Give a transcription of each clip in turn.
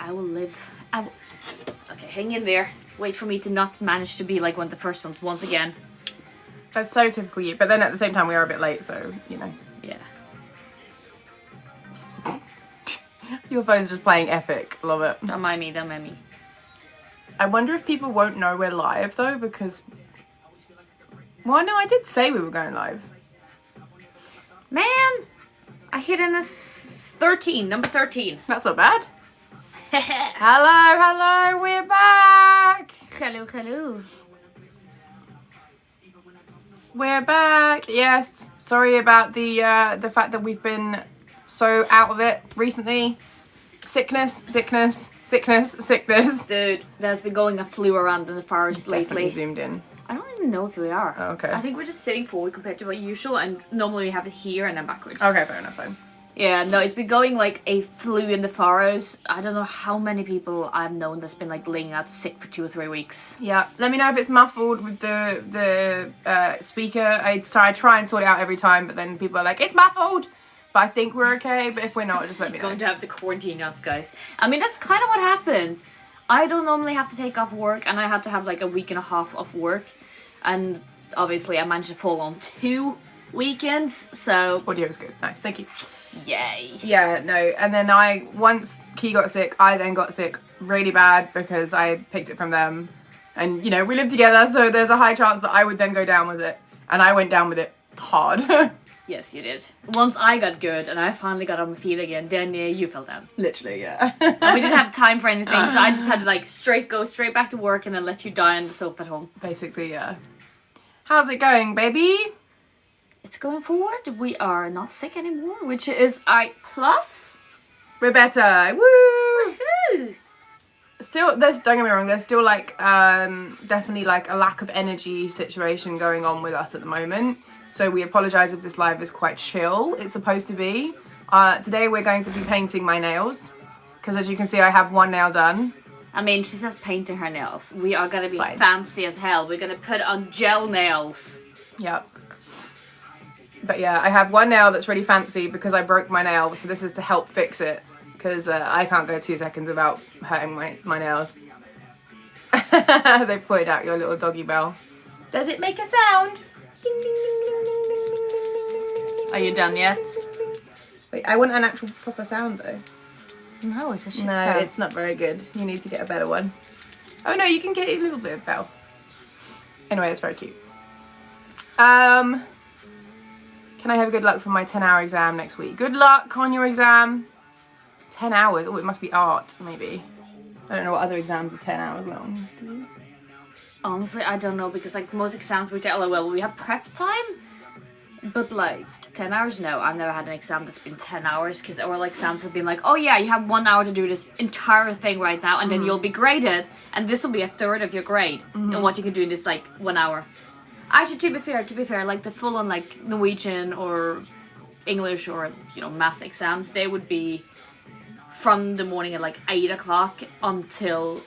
I will live. Okay, hang in there. Wait for me to not manage to be like one of the first ones once again. That's so typical you. But then at the same time, we are a bit late, so, you know. Yeah. Your phone's just playing epic. Love it. Don't mind me, don't mind me. I wonder if people won't know we're live, though, because... Well, no, I did say we were going live. Man! I hit in this 13, number 13. That's not bad. Hello, we're back! Hello. We're back. Yes, sorry about the fact that we've been so out of it recently. Sickness. Dude, there's been going a flu around in the forest lately. Definitely zoomed in. I don't even know if we are. Oh, okay. I think we're just sitting forward compared to what usual, and normally we have it here and then backwards. Okay, fair enough then. Yeah, no, it's been going like a flu in the forest. I don't know how many people I've known that's been like laying out sick for 2 or 3 weeks. Yeah, let me know if it's muffled with the speaker. I try and sort it out every time, but then people are like, it's muffled! But I think we're okay, but if we're not, just let me know. Going to have to quarantine us, guys. I mean, that's kind of what happened. I don't normally have to take off work, and I had to have like a week and a half of work. And obviously I managed to fall on 2 weekends, so... Audio was good. Nice, thank you. Yay. Yeah, no, and then once Key got sick, I then got sick really bad because I picked it from them. And, you know, we live together, so there's a high chance that I would then go down with it. And I went down with it hard. Yes, you did. Once I got good and I finally got on my feet again, then you fell down. Literally, yeah. And we didn't have time for anything, so I just had to like go straight back to work and then let you die on the sofa at home. Basically, yeah. How's it going, baby? It's going forward. We are not sick anymore, which is a plus. We're better. Woo! Woohoo! Still, don't get me wrong, there's still like definitely like a lack of energy situation going on with us at the moment. So we apologise if this live is quite chill. It's supposed to be. Today we're going to be painting my nails. Because as you can see, I have one nail done. I mean, she says painting her nails. We are going to be fancy as hell. We're going to put on gel nails. Yep. But yeah, I have one nail that's really fancy because I broke my nail. So this is to help fix it. Because I can't go 2 seconds without hurting my nails. They pointed out your little doggy bell. Does it make a sound? Ding, ding, ding, ding, ding, ding, ding. Are you done yet? Wait, I want an actual proper sound though. No, it's a shit No, sound. it's not very good. You need to get a better one. Oh no, you can get a little bit of bell. Anyway, it's very cute. Can I have good luck for my 10-hour exam next week? Good luck on your exam. 10 hours. Oh, it must be art, maybe. I don't know what other exams are 10 hours long. Honestly, I don't know, because like most exams we take, well, we have prep time, but like 10 hours, no, I've never had an exam that's been 10 hours, because our like exams have been like, oh yeah, you have 1 hour to do this entire thing right now, and then you'll be graded, and this will be a third of your grade, and what you can do in this like 1 hour. Actually, to be fair, like the full on like Norwegian or English or, you know, math exams, they would be from the morning at like 8 o'clock until,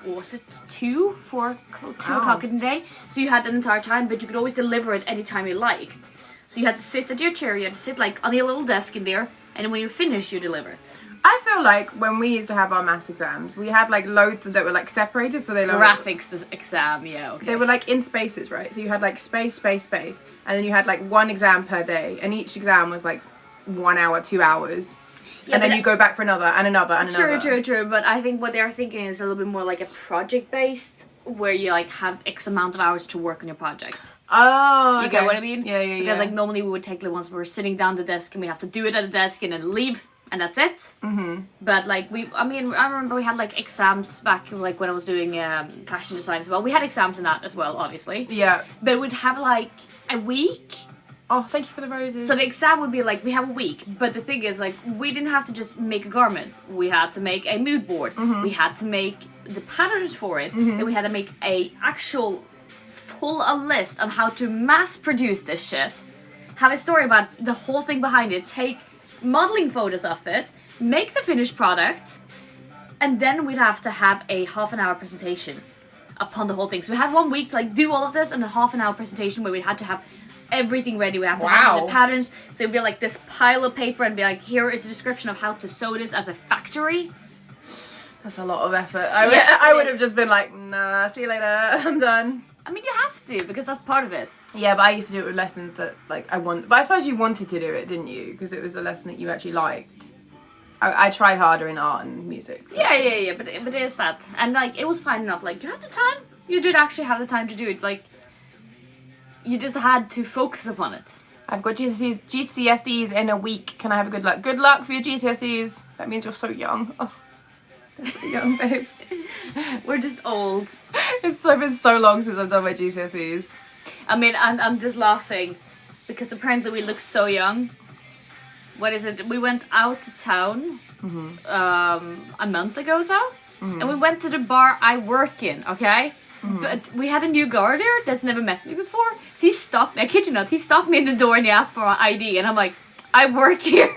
what was it, 2 o'clock in the day. So you had the entire time, but you could always deliver it anytime you liked. So you had to sit at your chair, you had to sit like on your little desk in there, and then when you're finished, you deliver it. I feel like when we used to have our maths exams, we had like loads that were like separated, so they like graphics exam, yeah, okay. They were like in spaces, right? So you had like space, and then you had like 1 exam per day, and each exam was like 1 hour, 2 hours. Yeah, and then you go back for another and another and another. True. But I think what they're thinking is a little bit more like a project-based, where you like have X amount of hours to work on your project. Oh, okay. You get what I mean? Yeah. Because like normally we would take the ones where we're sitting down at the desk and we have to do it at the desk and then leave, and that's it. But like I remember we had like exams back like when I was doing fashion design as well. We had exams in that as well, obviously. Yeah. But we'd have like a week. Oh, thank you for the roses. So the exam would be like, we have a week, but the thing is like, we didn't have to just make a garment. We had to make a mood board. We had to make the patterns for it. Then we had to make a actual full list on how to mass produce this shit. Have a story about the whole thing behind it. Take modeling photos of it. Make the finished product. And then we'd have to have a half-an-hour presentation upon the whole thing. So we had 1 week to like do all of this and a half-an-hour presentation where we had to have everything ready. We have to have the patterns. So it'd be like this pile of paper and be like, here is a description of how to sew this as a factory. That's a lot of effort. Yes, I it would is. have just been like, nah, see you later, I'm done. I mean, you have to, because that's part of it. Yeah, but I used to do it with lessons that, like, but I suppose you wanted to do it, didn't you? Because it was a lesson that you actually liked. I tried harder in art and music. Yeah, but it is that. And, like, it was fine enough. Like, you had the time. You did actually have the time to do it. Like, you just had to focus upon it. I've got GCSEs in a week. Can I have a good luck? Good luck for your GCSEs. That means you're so young. Oh, you're so young, babe. We're just old. It's been so long since I've done my GCSEs. I mean, I'm just laughing because apparently we look so young. What is it? We went out to town a month ago or so, and we went to the bar I work in, okay? But we had a new guard there that's never met me before. So he stopped me, I kid you not, he stopped me in the door and he asked for my ID, and I'm like, I work here.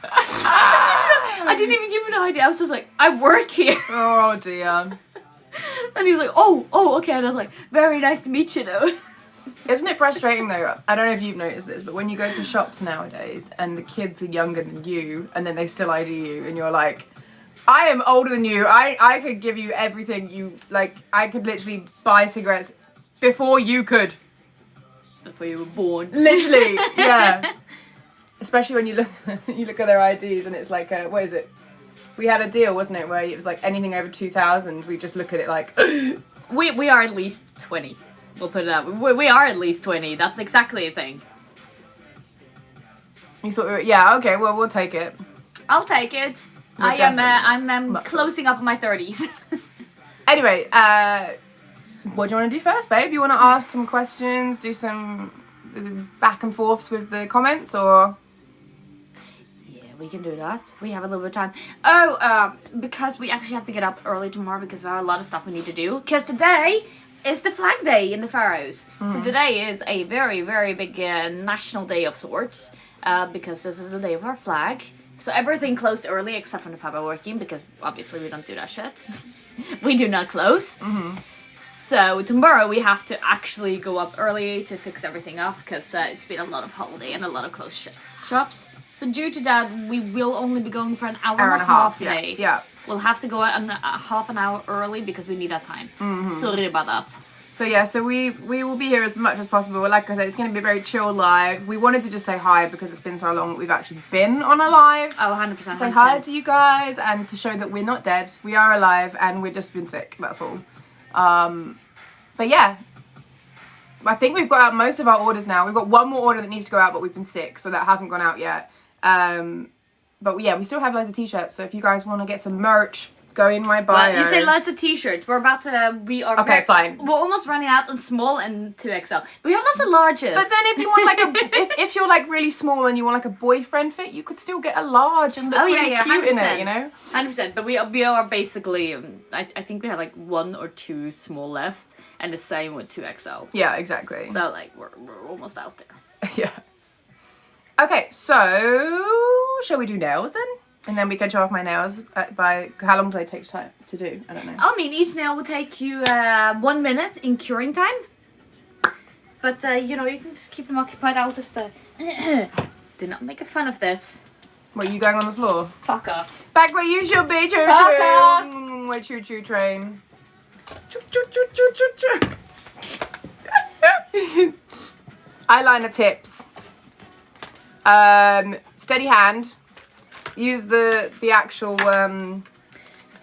I didn't even give him an ID, I was just like, I work here. Oh dear. And he's like, oh, okay. And I was like, very nice to meet you, though. Isn't it frustrating though? I don't know if you've noticed this, but when you go to shops nowadays and the kids are younger than you and then they still ID you and you're like, I am older than you. I could give you everything you, like, I could literally buy cigarettes before you could. Before you were born. Literally, yeah. Especially when you look at their IDs and it's like, what is it? We had a deal, wasn't it, where it was like anything over 2,000, we just look at it like... we are at least 20. We'll put it out. We are at least 20. That's exactly a thing. You thought we were... Yeah, okay, well, we'll take it. I'll take it. I'm closing up my 30s. Anyway, what do you want to do first, babe? You want to ask some questions, do some back and forths with the comments, or... We can do that. We have a little bit of time. Oh, because we actually have to get up early tomorrow because we have a lot of stuff we need to do. Because today is the Flag Day in the Faroes. So today is a very, very big national day of sorts. Because this is the day of our flag. So everything closed early except for the pub working because obviously we don't do that shit. We do not close. So tomorrow we have to actually go up early to fix everything up because it's been a lot of holiday and a lot of closed shops. So due to that, we will only be going for an hour and a half today. Yeah. We'll have to go out half an hour early because we need that time. Sorry about that. So yeah, so we will be here as much as possible. Like I said, it's going to be a very chill live. We wanted to just say hi because it's been so long that we've actually been on a live. Oh, 100%. Say hi to you guys and to show that we're not dead. We are alive and we've just been sick. That's all. But yeah. I think we've got out most of our orders now. We've got one more order that needs to go out, but we've been sick, so that hasn't gone out yet. But yeah, we still have loads of t-shirts, so if you guys want to get some merch, go in my bio. Well, you say lots of t-shirts. We're about to, fine. We're almost running out on small and 2XL. We have lots of larges. But then if you want like if you're like really small and you want like a boyfriend fit, you could still get a large and look really cute 100%. in it, you know? 100%. But we are basically, I think we have like 1 or 2 small left, and the same with 2XL. Yeah, exactly. So like we're almost out there. Yeah. Okay, so shall we do nails then? And then we can show off my nails by how long do they take time to do? I don't know. I mean, each nail will take you 1 minute in curing time. But you know, you can just keep them occupied. I'll just do not make a fun of this. What, are you going on the floor? Fuck off. Back where you should be, choo-choo. Fuck off. Where choo-choo train. Eyeliner tips. Steady hand. Use the actual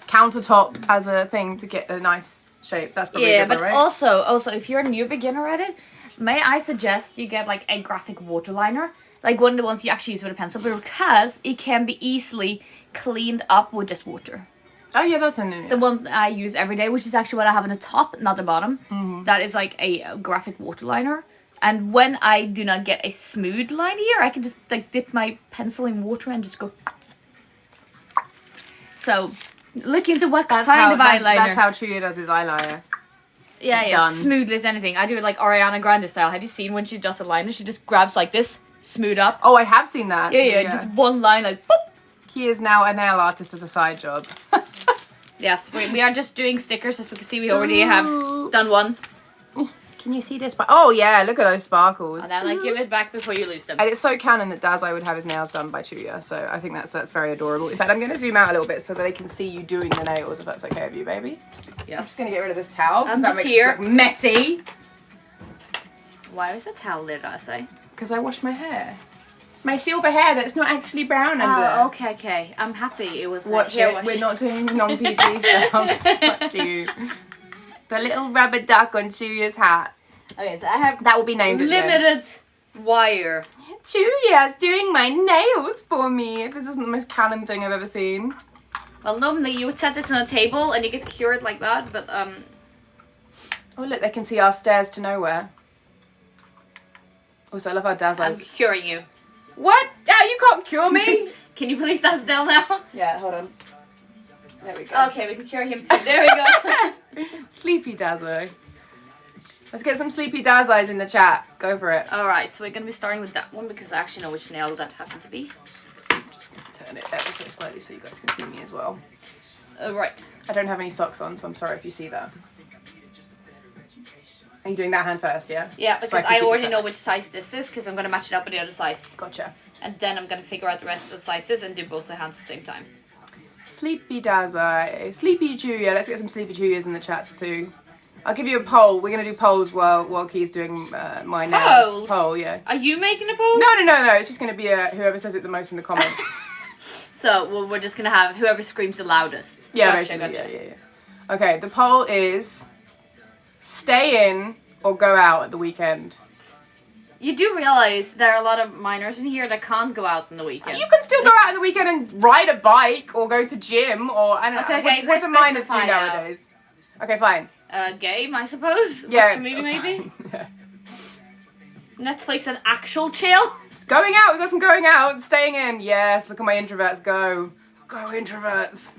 countertop as a thing to get a nice shape. That's probably good, but right? also if you're a new beginner at it, may I suggest you get like a graphic waterliner, like one of the ones you actually use with a pencil, because it can be easily cleaned up with just water. Oh yeah, that's a new. The ones that I use every day, which is actually what I have on the top, not the bottom. That is like a graphic waterliner. And when I do not get a smooth line here, I can just like dip my pencil in water and just go. So, look into what kind of eyeliner. That's how Chuya does his eyeliner. Yeah, Done. smooth as anything. I do it like Ariana Grande style. Have you seen when she does a liner? She just grabs like this, smooth up. Oh, I have seen that. Yeah, just one line like boop. He is now a nail artist as a side job. Yes, we are just doing stickers. As we can see, we already have done one. Can you see this? Oh yeah, look at those sparkles. And then like give it back before you lose them. And it's so canon that Dazai would have his nails done by Chuya, so I think that's very adorable. In fact, I'm going to zoom out a little bit so that they can see you doing the nails, if that's okay with you, baby. Yes. I'm just going to get rid of this towel because I'm that just makes here. it look messy. Why was a towel there, Dazai? Because I washed my hair. My silver hair that's not actually brown under. Oh, okay. I'm happy it was Watch hair it. wash. We're not doing non-PG stuff. Fuck you. The little rubber duck on Chuya's hat. Okay, so I have That will be named at the end. limited wire. Chuya's doing my nails for me. This isn't the most canon thing I've ever seen. Well, normally you would set this on a table and you get cured like that, but Oh look, they can see our stairs to nowhere. Also, I love how I'm Dazai's... curing you. What? Oh, you can't cure me? Can you please stand still now? Yeah, hold on. There we go. Okay, we can cure him too. There we go. Sleepy Dazai. Let's get some Sleepy Dazais in the chat. Go for it. Alright, so we're going to be starting with that one because I actually know which nail that happened to be. Just going to turn it ever so slightly so you guys can see me as well. Right. I don't have any socks on, so I'm sorry if you see that. Are you doing that hand first, yeah? Yeah, So because can I keep already it know separate. which size this is because I'm going to match it up with the other size. Gotcha. And then I'm going to figure out the rest of the sizes and do both the hands at the same time. Sleepy Dazai. Sleepy Chuya. Let's get some Sleepy Chuyas in the chat too. I'll give you a poll. We're going to do polls while Key's doing my nails. Polls? Poll, yeah. Are you making a poll? No. It's just going to be whoever says it the most in the comments. So well, we're just going to have whoever screams the loudest. Yeah, Gotcha, basically. Yeah. Okay, the poll is stay in or go out at the weekend. You do realize there are a lot of minors in here that can't go out on the weekend. You can still go out on the weekend and ride a bike or go to gym or I don't know. Okay, What do minors do specify now. nowadays? Okay, fine. Game, I suppose. Yeah. Watch a movie, maybe. Yeah. Netflix and actual chill. It's going out. We've got some going out. Staying in. Yes. Look at my introverts go. Go introverts.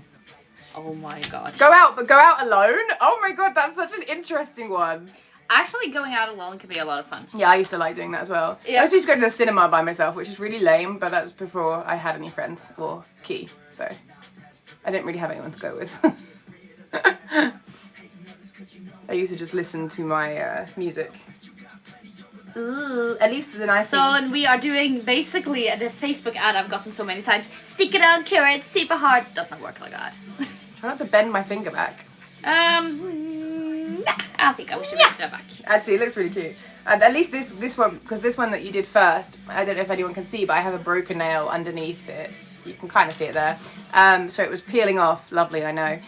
Oh my god. Go out, but go out alone. Oh my god, that's such an interesting one. Actually, going out alone can be a lot of fun. Yeah, I used to like doing that as well. Yeah. I used to go to the cinema by myself, which is really lame, but that's before I had any friends or Key, so I didn't really have anyone to go with. I used to just listen to my music. Ooh, at least the nice So, and we are doing basically the Facebook ad I've gotten so many times. Stick it on, cure it, super hard. Does not work like that. Try not to bend my finger back. Nah, I think I should make that back. Actually, it looks really cute. And at least this one, because this one that you did first, I don't know if anyone can see, but I have a broken nail underneath it. You can kind of see it there. So it was peeling off. Lovely, I know.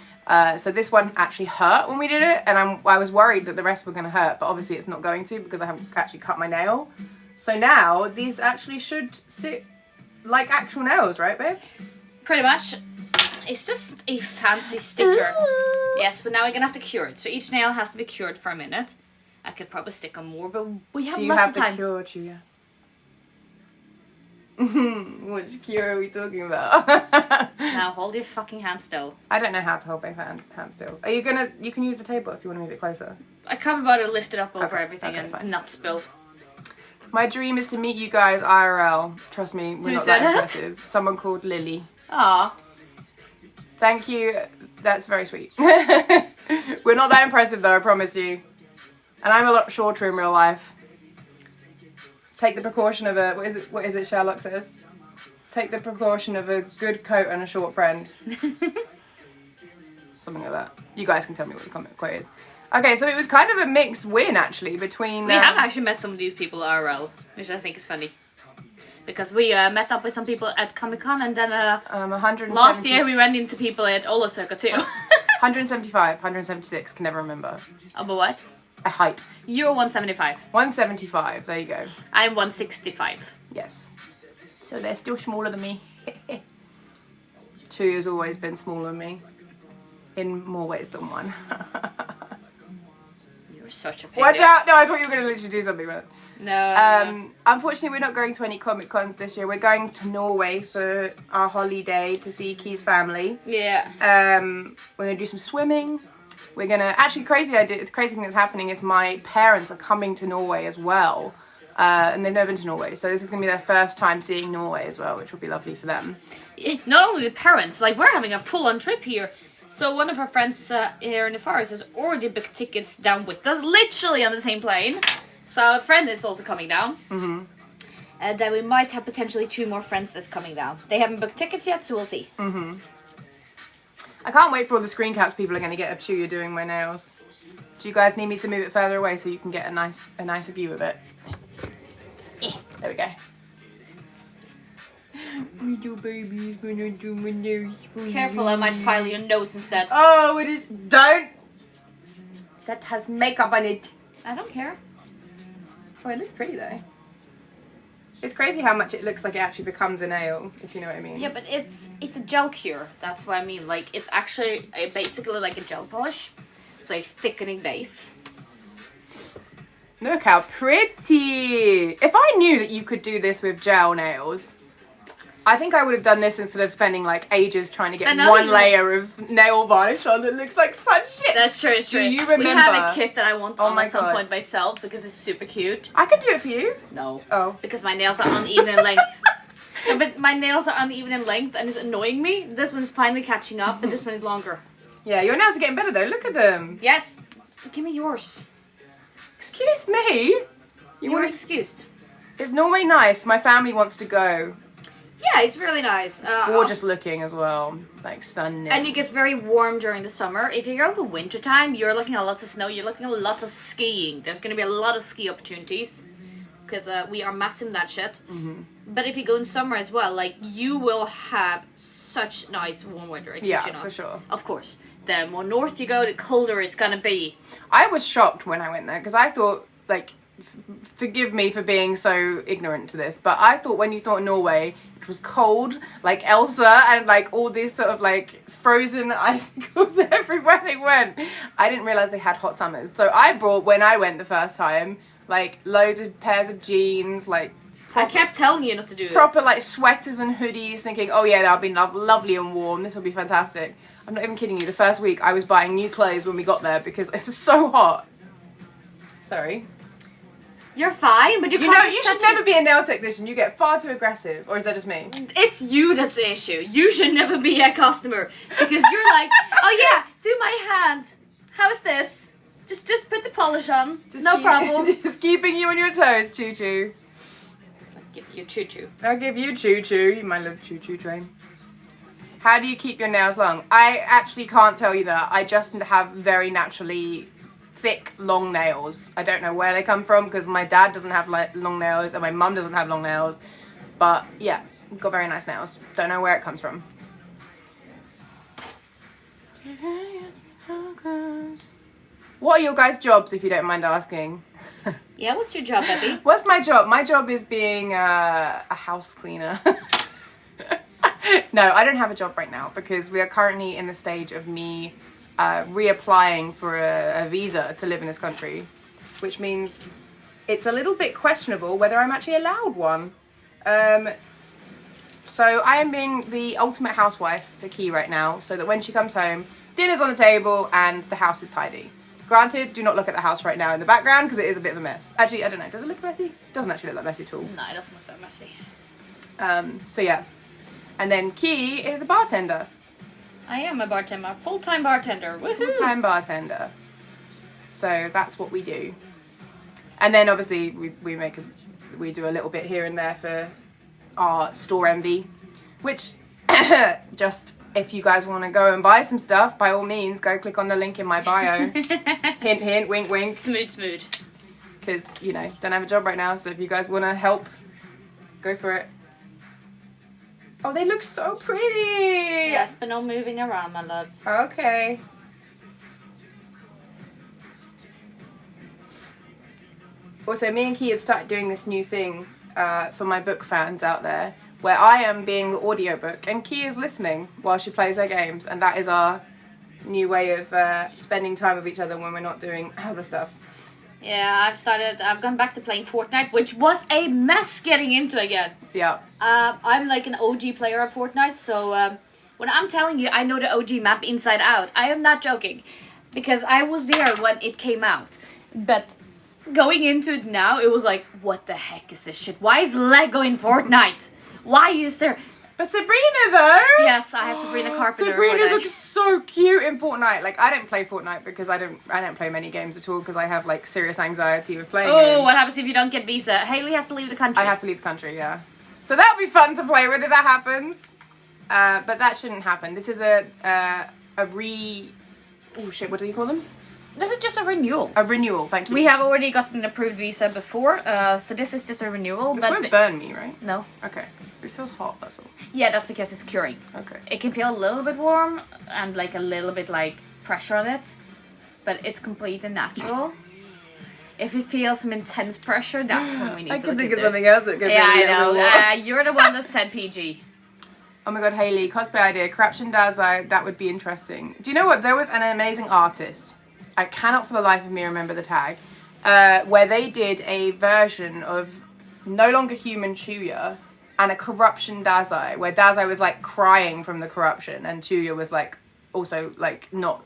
So this one actually hurt when we did it, and I was worried that the rest were going to hurt, but obviously it's not going to because I haven't actually cut my nail. So now these actually should sit like actual nails, right, babe? Pretty much. It's just a fancy sticker. Yes, but now we're gonna have to cure it. So each nail has to be cured for a minute. I could probably stick on more, but we have Do you lots have of the time. cure, Chuya? Which cure are we talking about? Now hold your fucking hand still. I don't know how to hold both hands still. Are you gonna? You can use the table if you want to move it closer. I can't be bothered to lift it up over Okay, everything okay, and fine. not spill. My dream is to meet you guys IRL. Trust me, we're Who not said that that? impressive. Someone called Lily. Aw. Thank you. That's very sweet. We're not that impressive though, I promise you. And I'm a lot shorter in real life. Take the precaution of a what is it Sherlock says? Take the precaution of a good coat and a short friend. Something like that. You guys can tell me what the comment quote is. Okay, so it was kind of a mixed win actually between We have actually met some of these people IRL, which I think is funny. Because we met up with some people at Comic-Con and then 170 last year we ran into people at Ola Circa too. 175, 176, can never remember. Oh, but what? A height. You're 175. 175, there you go. I'm 165. Yes. So they're still smaller than me. Two has always been smaller than me. In more ways than one. You're such a pig. Watch out! No, I thought you were going to literally do something about it. No. Unfortunately, we're not going to any Comic Cons this year. We're going to Norway for our holiday to see Key's family. Yeah. We're going to do some swimming. We're going to... Actually, the crazy thing that's happening is my parents are coming to Norway as well. And they've never been to Norway. So this is going to be their first time seeing Norway as well, which will be lovely for them. Not only the parents, like we're having a full-on trip here. So one of our friends here in the forest has already booked tickets down with us, literally on the same plane. So our friend is also coming down. Mm-hmm. And then we might have potentially 2 more friends that's coming down. They haven't booked tickets yet, so we'll see. Mm-hmm. I can't wait for all the screen caps people are going to get up to you doing my nails. Do you guys need me to move it further away so you can get a nicer view of it? There we go. Little baby's gonna do my nose for you. Careful, I might file your nose instead. Oh, it is. Don't! That has makeup on it. I don't care. Oh, it looks pretty though. It's crazy how much it looks like it actually becomes a nail, if you know what I mean. Yeah, but it's a gel cure. That's what I mean. Like, it's actually basically like a gel polish. So a thickening base. Look how pretty! If I knew that you could do this with gel nails, I think I would have done this instead of spending like ages trying to get one layer of nail varnish on that looks like such shit. That's true, it's true. Do you remember? We have a kit that I want on at some God. point myself because it's super cute. I could do it for you. No. Oh. Because my nails are uneven in length. No, but my nails are uneven in length and it's annoying me. This one's finally catching up and this one is longer. Yeah, your nails are getting better though. Look at them. Yes. Give me yours. Excuse me? You're excused. It's normally nice. My family wants to go. Yeah, it's really nice. It's gorgeous looking as well. Like stunning. And it gets very warm during the summer. If you go in the winter time, you're looking at lots of snow. You're looking at lots of skiing. There's going to be a lot of ski opportunities. Because we are massive in that shit. Mm-hmm. But if you go in summer as well, like, you will have such nice warm weather. Yeah, for sure. Of course. The more north you go, the colder it's going to be. I was shocked when I went there. Because I thought, like, forgive me for being so ignorant to this, but I thought when you thought Norway, it was cold, like Elsa, and like all these sort of like frozen icicles everywhere they went. I didn't realize they had hot summers. So I brought, when I went the first time, like loads of pairs of jeans, like proper, I kept telling you not to do it. Proper like sweaters and hoodies, thinking, oh yeah, that'll be lovely and warm. This will be fantastic. I'm not even kidding you. The first week I was buying new clothes when we got there because it was so hot. Sorry. You're fine, but you know, you should never be a nail technician. You get far too aggressive. Or is that just me? It's you that's the issue. You should never be a customer. Because you're like, oh yeah, do my hand. How's this? Just put the polish on. No problem. Just keeping you on your toes, Choo-Choo. I'll give you Choo-Choo. I'll give you Choo-Choo. You my little Choo-Choo train. How do you keep your nails long? I actually can't tell you that. I just have very naturally thick, long nails. I don't know where they come from because my dad doesn't have like long nails and my mum doesn't have long nails. But yeah, got very nice nails. Don't know where it comes from. What are your guys' jobs, if you don't mind asking? Yeah, what's your job, Abby? What's my job? My job is being a house cleaner. No, I don't have a job right now because we are currently in the stage of me reapplying for a visa to live in this country, which means it's a little bit questionable whether I'm actually allowed one. So I am being the ultimate housewife for Key right now, so that when she comes home, dinner's on the table and the house is tidy. Granted, do not look at the house right now in the background because it is a bit of a mess. Actually, I don't know, does it look messy? It doesn't actually look that messy at all. No, it doesn't look that messy. So yeah. And then Key is a bartender. I am a bartender, full-time bartender. Woohoo! Full-time bartender. So that's what we do. And then obviously we do a little bit here and there for our store envy, which just if you guys want to go and buy some stuff, by all means, go click on the link in my bio. Hint, hint, wink, wink. Smooth, smooth. Because, you know, don't have a job right now, so if you guys want to help, go for it. Oh, they look so pretty! Yes, but no moving around, my love. Okay. Also, me and Key have started doing this new thing for my book fans out there, where I am being the audiobook and Key is listening while she plays her games, and that is our new way of spending time with each other when we're not doing other stuff. Yeah, I've gone back to playing Fortnite, which was a mess getting into again. Yeah. I'm like an OG player of Fortnite, so when I'm telling you I know the OG map inside out, I am not joking. Because I was there when it came out. But going into it now, it was like, what the heck is this shit? Why is Lego in Fortnite? Why is there... But Sabrina though. Yes, I have Sabrina Carpenter. Sabrina looks so cute in Fortnite. Like I don't play Fortnite because I don't play many games at all because I have like serious anxiety with playing games. What happens if you don't get visa? Haley has to leave the country. I have to leave the country, yeah. So that'll be fun to play with if that happens. But that shouldn't happen. This is oh shit, what do you call them? This is just a renewal. A renewal, thank you. We have already gotten an approved visa before, so this is just a renewal. This won't burn me, right? No. Okay. It feels hot, that's all. Yeah, that's because it's curing. Okay. It can feel a little bit warm and like a little bit like pressure on it, but it's completely natural. If it feels some intense pressure, that's when we need to look I can think into of something else that could be a I little know. warm. You're the one that said PG. Oh my god, Haley, cosplay idea, Corruption Dazai, that would be interesting. Do you know what? There was an amazing artist, I cannot for the life of me remember the tag, where they did a version of No Longer Human Chuya and a Corruption Dazai, where Dazai was like crying from the corruption and Chuya was like also like not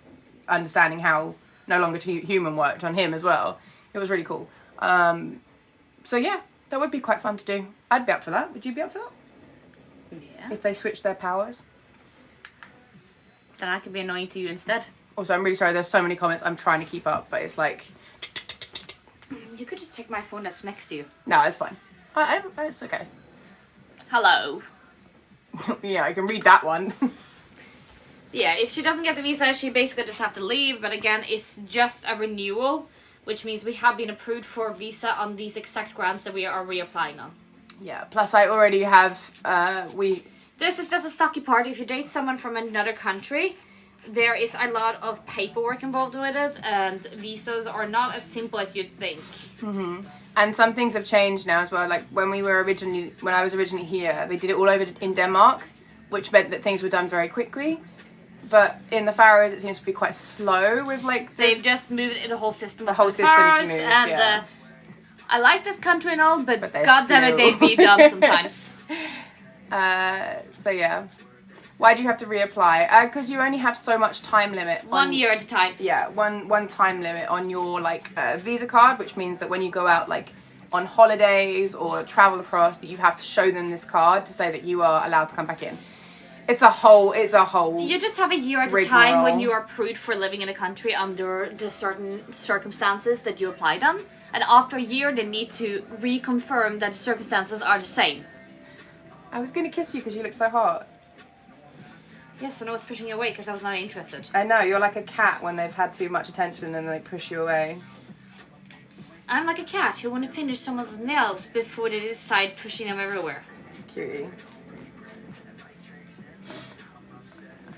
understanding how No Longer Human worked on him as well. It was really cool. So yeah, that would be quite fun to do. I'd be up for that. Would you be up for that? Yeah. If they switched their powers. Then I could be annoying to you instead. Also, I'm really sorry, there's so many comments, I'm trying to keep up, but it's like... You could just take my phone that's next to you. No, it's fine. It's okay. Hello. Yeah, I can read that one. Yeah, if she doesn't get the visa, she basically just have to leave. But again, it's just a renewal, which means we have been approved for a visa on these exact grants that we are reapplying on. Yeah, plus I already have, This is just a stocky part. If you date someone from another country, there is a lot of paperwork involved with it, and visas are not as simple as you'd think. Mm-hmm. And some things have changed now as well. Like when I was originally here, they did it all over in Denmark, which meant that things were done very quickly. But in the Faroes, it seems to be quite slow with like... They've just moved the whole system. The whole system's Faroes, moved, and, yeah. I like this country and all, but they're god damn it, slow. they be dumb sometimes. So yeah. Why do you have to reapply? Because you only have so much time limit. 1 year at a time. Yeah, one time limit on your like visa card, which means that when you go out like on holidays or travel across, that you have to show them this card to say that you are allowed to come back in. It's a whole. You just have a year at a time when you are approved for living in a country under the certain circumstances that you applied on, and after a year they need to reconfirm that the circumstances are the same. I was gonna kiss you because you look so hot. Yes, I know it's pushing you away because I was not interested. I know, you're like a cat when they've had too much attention and they push you away. I'm like a cat who want to finish someone's nails before they decide pushing them everywhere. Cutie.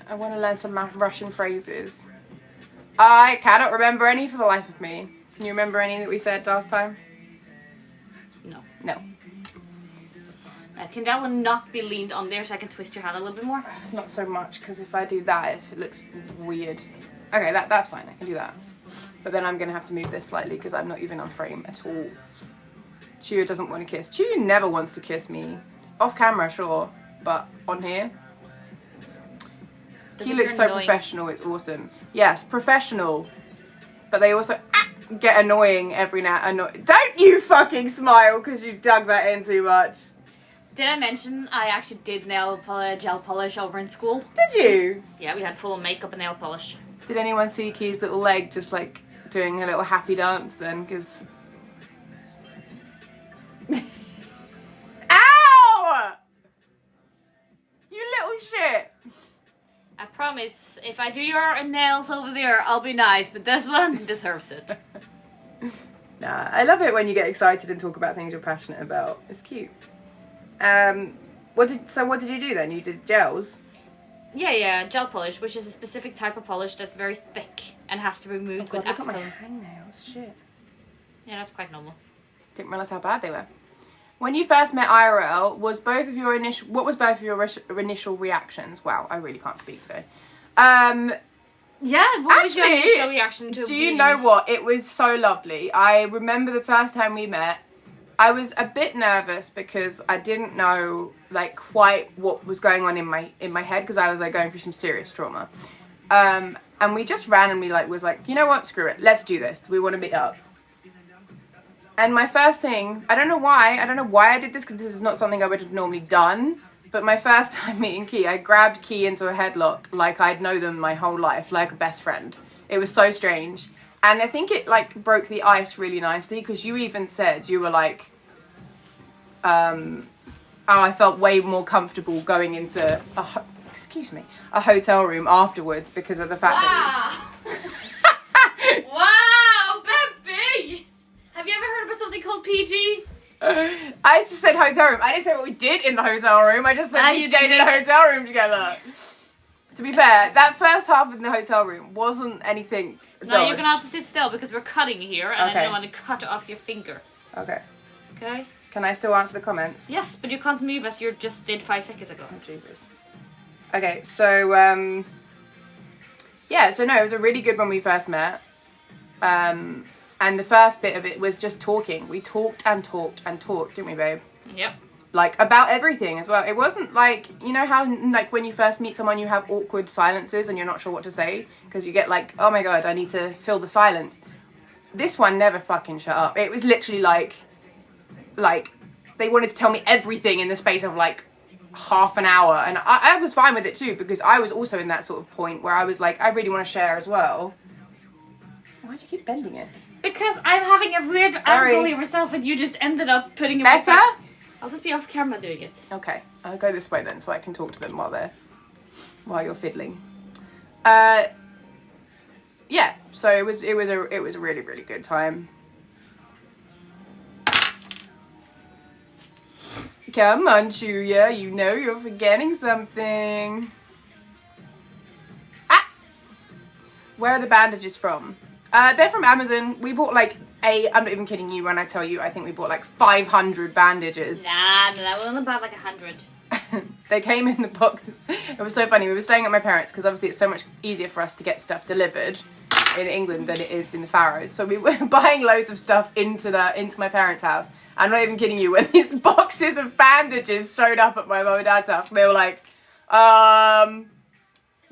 I want to learn some Russian phrases. I cannot remember any for the life of me. Can you remember any that we said last time? No. No. Can that one not be leaned on there so I can twist your hand a little bit more? Not so much, because if I do that, it looks weird. Okay, that's fine. I can do that. But then I'm going to have to move this slightly because I'm not even on frame at all. Chuya doesn't want to kiss. Chuya never wants to kiss me. Off camera, sure, but on here. He looks so professional, it's awesome. Yes, professional. But they also get annoying every now and then. Don't you fucking smile because you dug that in too much. Did I mention I actually did gel polish over in school? Did you? Yeah, we had full makeup and nail polish. Did anyone see Key's little leg just like doing a little happy dance then? Because... Ow! You little shit. I promise, if I do your nails over there, I'll be nice, but this one deserves it. Nah, I love it when you get excited and talk about things you're passionate about. It's cute. What did you do then? You did gels? Yeah, gel polish, which is a specific type of polish that's very thick and has to be removed with look at my acetone. hangnails, shit. Yeah, that's quite normal. Didn't realise how bad they were. When you first met IRL, what was both of your initial reactions? Wow, I really can't speak today. Yeah, what was your initial reaction to do you know what? It was so lovely. I remember the first time we met, I was a bit nervous because I didn't know like quite what was going on in my head because I was like going through some serious trauma. And we just randomly was like, you know what, screw it, let's do this. We want to meet up. And my first thing, I don't know why I did this because this is not something I would have normally done, but my first time meeting Key, I grabbed Key into a headlock like I'd known them my whole life, like a best friend. It was so strange. And I think it like broke the ice really nicely, because you even said, you were like, oh, I felt way more comfortable going into a hotel room afterwards because of the fact that Wow, baby! Have you ever heard about something called PG? I just said hotel room. I didn't say what we did in the hotel room. I just said we stayed in a hotel room together. To be fair, that first half in the hotel room wasn't anything. No, you're gonna have to sit still because we're cutting here, and Okay. I don't want to cut off your finger. Okay. Okay? Can I still answer the comments? Yes, but you can't move as you just did 5 seconds ago. Oh, Jesus. Okay, so, yeah, so no, it was a really good when we first met. And the first bit of it was just talking. We talked and talked and talked, didn't we, babe? Yep. Like, about everything as well. It wasn't like, you know how, like, when you first meet someone, you have awkward silences and you're not sure what to say? Because you get like, oh my god, I need to fill the silence. This one never fucking shut up. It was literally like, they wanted to tell me everything in the space of, like, half an hour. And I was fine with it too, because I was also in that sort of point where I was like, I really want to share as well. Why do you keep bending it? Because I'm having a weird angle here myself, and you just ended up putting it Better? back. I'll just be off camera doing it. Okay, I'll go this way then, so I can talk to them while you're fiddling. Yeah, so it was a really, really good time. Come on, Julia, you know you're forgetting something. Ah! Where are the bandages from? They're from Amazon. We bought like I'm not even kidding you when I tell you, I think we bought like 500 bandages. Nah, we're only about like 100. They came in the boxes. It was so funny. We were staying at my parents' because obviously it's so much easier for us to get stuff delivered in England than it is in the Faroes. So we were buying loads of stuff into my parents' house. I'm not even kidding you. When these boxes of bandages showed up at my mum and dad's house, they were like, why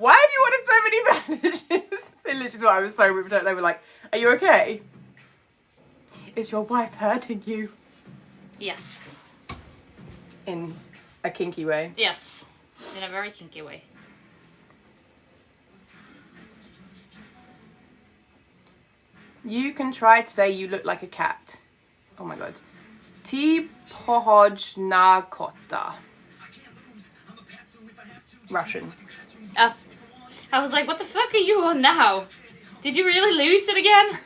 have you wanted so many bandages? They literally thought I was so ripped out. They were like, are you okay? Is your wife hurting you? Yes. In a kinky way. Yes. In a very kinky way. You can try to say you look like a cat. Oh my god. Ti pohoj na kota. Russian. I was like, what the fuck are you on now? Did you really lose it again?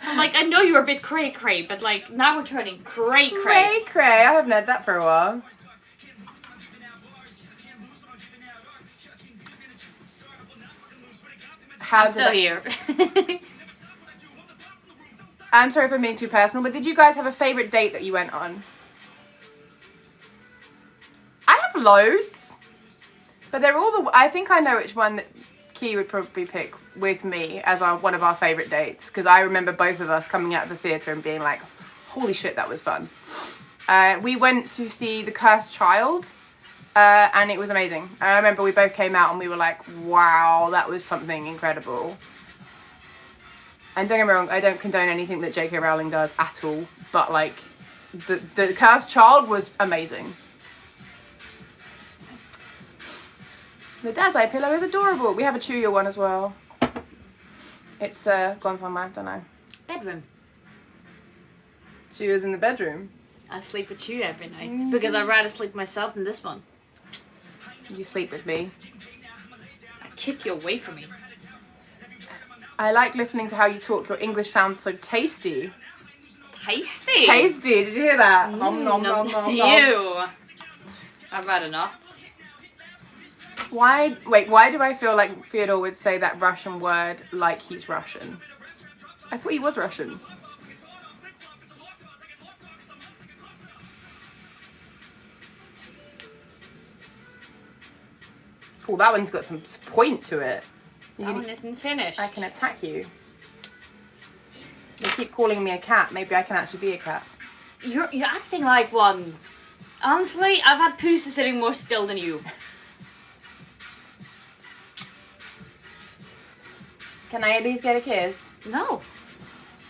I'm like, I know you were a bit cray-cray, but like, now we're turning cray-cray. Cray-cray, I haven't heard that for a while. I'm still here. I'm sorry if I'm being too personal, but did you guys have a favourite date that you went on? I have loads, but they're all I think I know which one that Key would probably pick with me as one of our favourite dates, because I remember both of us coming out of the theatre and being like, holy shit, that was fun. We went to see The Cursed Child, and it was amazing. I remember we both came out and we were like, wow, that was something incredible. And don't get me wrong, I don't condone anything that J.K. Rowling does at all, but like, the Cursed Child was amazing. The Dazai pillow is adorable. We have a Chuya one as well. It's gone somewhere, don't know. Bedroom. Chuya's in the bedroom. I sleep with you every night because I'd rather sleep myself than this one. You sleep with me. I kick you away from me. I like listening to how you talk. Your English sounds so tasty. Tasty? Tasty, did you hear that? Nom, nom, nom, nom, nom, Ew. nom. I'd rather not. Why do I feel like Fyodor would say that Russian word like he's Russian? I thought he was Russian. Oh, that one's got some point to it. That one isn't finished. I can attack you. They keep calling me a cat. Maybe I can actually be a cat. You're acting like one. Honestly, I've had Pusa sitting more still than you. Can I at least get a kiss? No.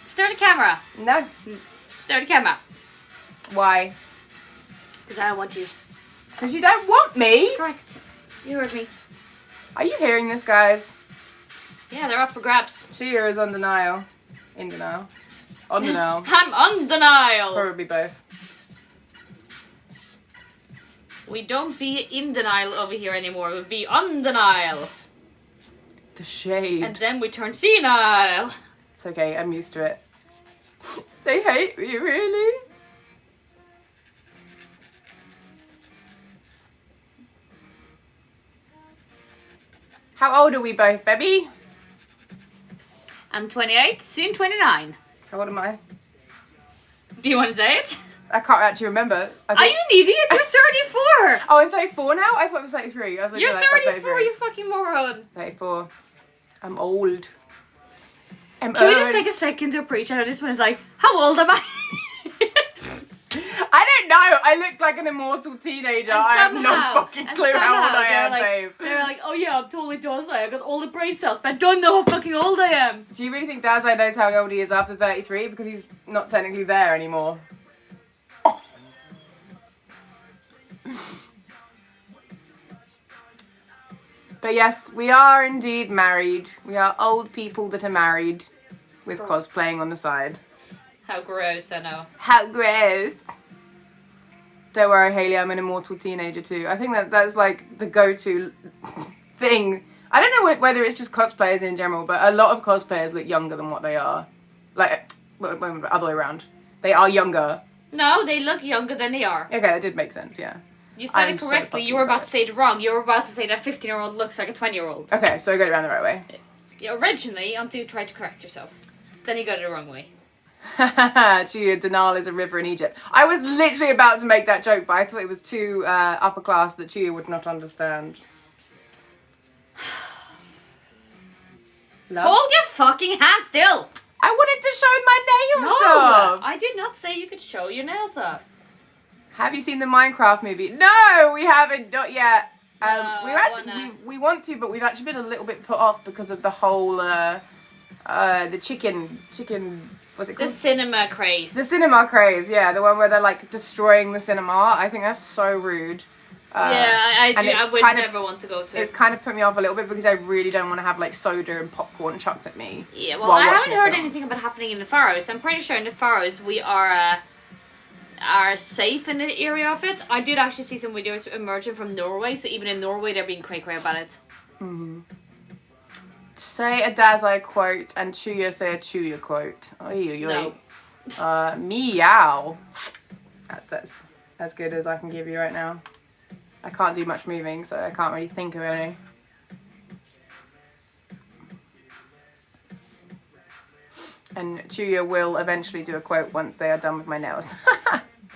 Stare the camera. No. Stare the camera. Why? Because I don't want you. Because you don't want me. Correct. You heard me. Are you hearing this, guys? Yeah, they're up for grabs. Chia is on denial. In denial. On denial. I'm on denial. Probably both. We don't be in denial over here anymore. We be on denial. The shade. And then we turn senile. It's okay, I'm used to it. They hate me, really? How old are we both, baby? I'm 28, soon 29. How old am I? Do you want to say it? I can't actually remember. Are you an idiot? You're 34. Oh, I'm 34 now? I thought it was 33. I was like, You're like, 34, you fucking moron. 34. I'm old. Can we just take a second to appreciate how this one is like, how old am I? I don't know. I look like an immortal teenager. I have no fucking clue how old I am, babe. They're like, oh yeah, I'm totally Dazai. I got all the brain cells, but I don't know how fucking old I am. Do you really think Dazai knows how old he is after 33? Because he's not technically there anymore. But yes, we are indeed married. We are old people that are married with cosplaying on the side. How gross, I know. How gross. Don't worry, Hayley, I'm an immortal teenager too. I think that's like the go-to thing. I don't know whether it's just cosplayers in general, but a lot of cosplayers look younger than what they are. Like, other way around. They are younger. No, they look younger than they are. Okay, that did make sense, yeah. You said it correctly. You were about to say it wrong. You were about to say that 15-year-old looks like a 20-year-old. Okay, so I got it around the right way. Yeah, originally, until you tried to correct yourself. Then you got it the wrong way. Chia, Denal is a river in Egypt. I was literally about to make that joke, but I thought it was too upper class that Chia would not understand. Love? Hold your fucking hand still! I wanted to show my nails off! I did not say you could show your nails off. Have you seen the Minecraft movie? No, we haven't, not yet. We want to, but we've actually been a little bit put off because of the whole, the chicken, what's it called? The cinema craze. The cinema craze, yeah, the one where they're like destroying the cinema. I think that's so rude. I would never want to go to it. It's kind of put me off a little bit because I really don't want to have like soda and popcorn chucked at me. Yeah, well, I haven't heard anything about happening in the Faroes. I'm pretty sure in the Faroes we are safe in the area of it. I did actually see some videos emerging from Norway, so even in Norway they're being cray-cray about it. Mm-hmm. Say a Dazai quote and Chuya say a Chuya quote. No. Meow. That's as good as I can give you right now. I can't do much moving, so I can't really think of any. And Chuya will eventually do a quote once they are done with my nails.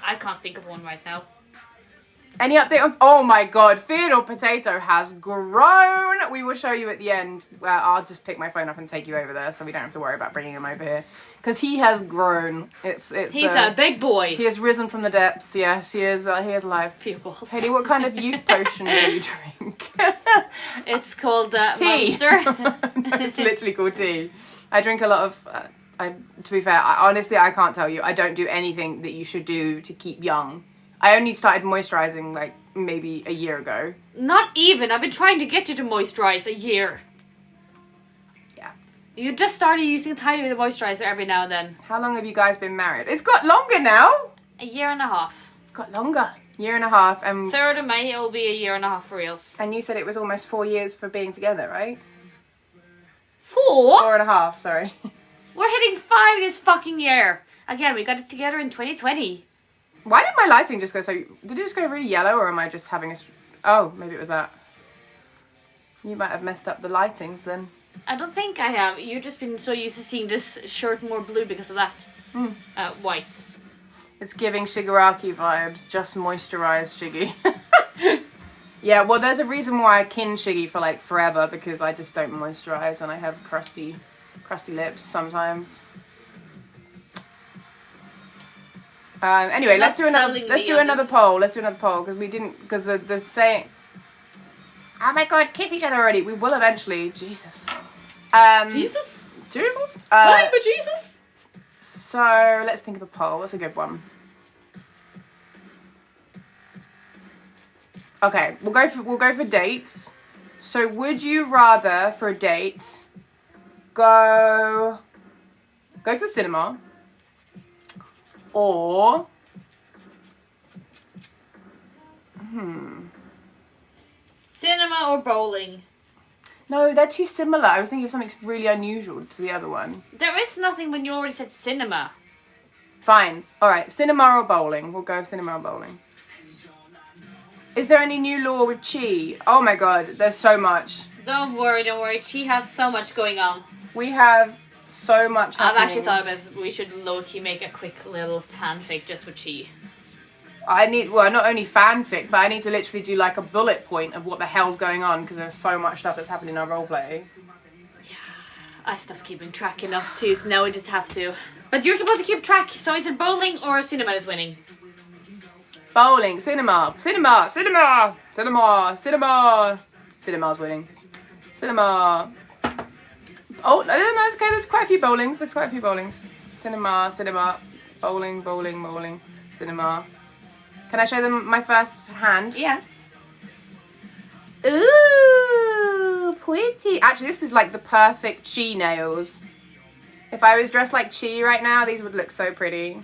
I can't think of one right now. Any update on... Oh my god, Theodore Potato has grown! We will show you at the end. I'll just pick my phone up and take you over there so we don't have to worry about bringing him over here. Because he has grown. He's a big boy. He has risen from the depths, yes. He is alive. Pupils. Haley, what kind of youth potion do you drink? It's called tea. Monster. It's literally called tea. I drink a lot of... to be fair, honestly, I can't tell you. I don't do anything that you should do to keep young. I only started moisturising like maybe a year ago. Not even. I've been trying to get you to moisturise a year. Yeah. You just started using a tiny bit of moisturiser every now and then. How long have you guys been married? It's got longer now. A year and a half. It's got longer. Year and a half. 3rd of May, it will be a year and a half for reals. And you said it was almost 4 years for being together, right? 4? 4.5, sorry. We're hitting 5 this fucking year. Again, we got it together in 2020. Why did my lighting just go so... Did it just go really yellow or am I just having a... Oh, maybe it was that. You might have messed up the lightings then. I don't think I have. You've just been so used to seeing this shirt more blue because of that. White. It's giving Shigaraki vibes. Just moisturised Shiggy. Yeah, well there's a reason why I kin Shiggy for like forever because I just don't moisturise and I have crusty lips sometimes. Anyway, let's do another poll. Let's do another poll because we didn't because the saying. Oh my god, kiss each other already. We will eventually. Jesus. Jesus. Why for Jesus? So let's think of a poll. What's a good one? Okay, we'll go for dates. So would you rather, for a date, go to the cinema, or Cinema or bowling? No, they're too similar. I was thinking of something really unusual to the other one. There is nothing when you already said cinema. Fine. All right, cinema or bowling? We'll go with cinema or bowling. Is there any new law with Chi? Oh my god, there's so much. Don't worry. Chi has so much going on. We have so much happening. I've actually thought of it. We should low-key make a quick little fanfic just with Chi. Well, not only fanfic, but I need to literally do like a bullet point of what the hell's going on, because there's so much stuff that's happening in our roleplay. Yeah, I stopped keeping track enough too, so now we just have to. But you're supposed to keep track, so is it bowling or cinema is winning? Bowling, cinema. Cinema's winning. Cinema. Oh, no, it's okay, there's quite a few bowlings. Cinema. Bowling. Cinema. Can I show them my first hand? Yeah. Ooh, pretty. Actually, this is like the perfect Chi nails. If I was dressed like Chi right now, these would look so pretty.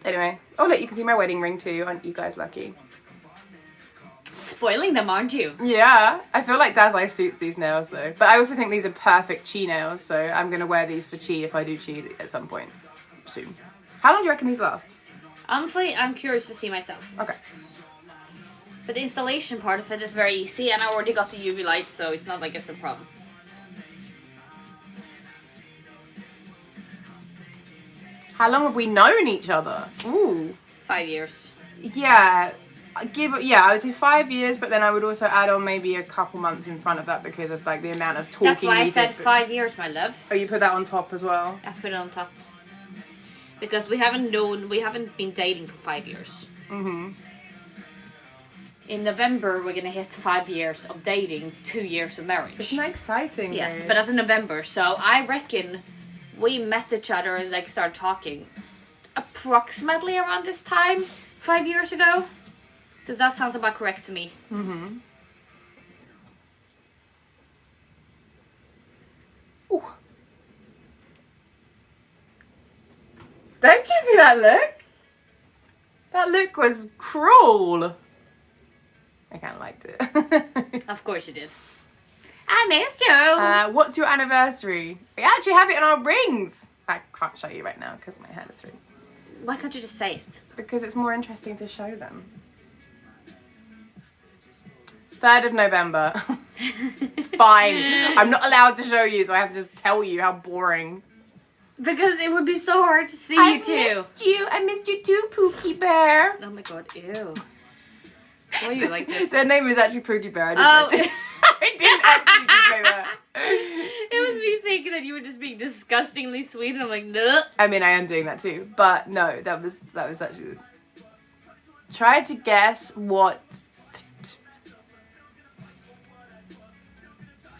Anyway. Oh, look, you can see my wedding ring too. Aren't you guys lucky? Spoiling them, aren't you? Yeah. I feel like Dazai suits these nails though. But I also think these are perfect Chi nails, so I'm going to wear these for Chi if I do Chi at some point soon. How long do you reckon these last? Honestly, I'm curious to see myself. Okay. But the installation part of it is very easy, and I already got the UV light, so it's not like it's a problem. How long have we known each other? Ooh. 5 years. Yeah. I would say 5 years, but then I would also add on maybe a couple months in front of that because of like the amount of talking. That's why I said 5 years, my love. Oh, you put that on top as well? I put it on top. Because we haven't been dating for 5 years. Mm-hmm. In November, we're gonna hit 5 years of dating, 2 years of marriage. Isn't that exciting? Yes, babe? but that's in November, so I reckon we met each other and like started talking approximately around this time 5 years ago. Because that sounds about correct to me. Mm-hmm. Ooh. Don't give me that look. That look was cruel. I kind of liked it. Of course you did. I missed you. What's your anniversary? We actually have it in our rings. I can't show you right now because my hand is through. Why can't you just say it? Because it's more interesting to show them. 3rd of November. Fine. I'm not allowed to show you, so I have to just tell you how boring. Because it would be so hard to see you too. I missed you too, Pookie Bear. Oh my god, ew. Why are you like this? Their name is actually Pookie Bear. I didn't actually say that. It was me thinking that you were just being disgustingly sweet, and I'm like, no. I mean, I am doing that too, but no, that was actually. Try to guess what.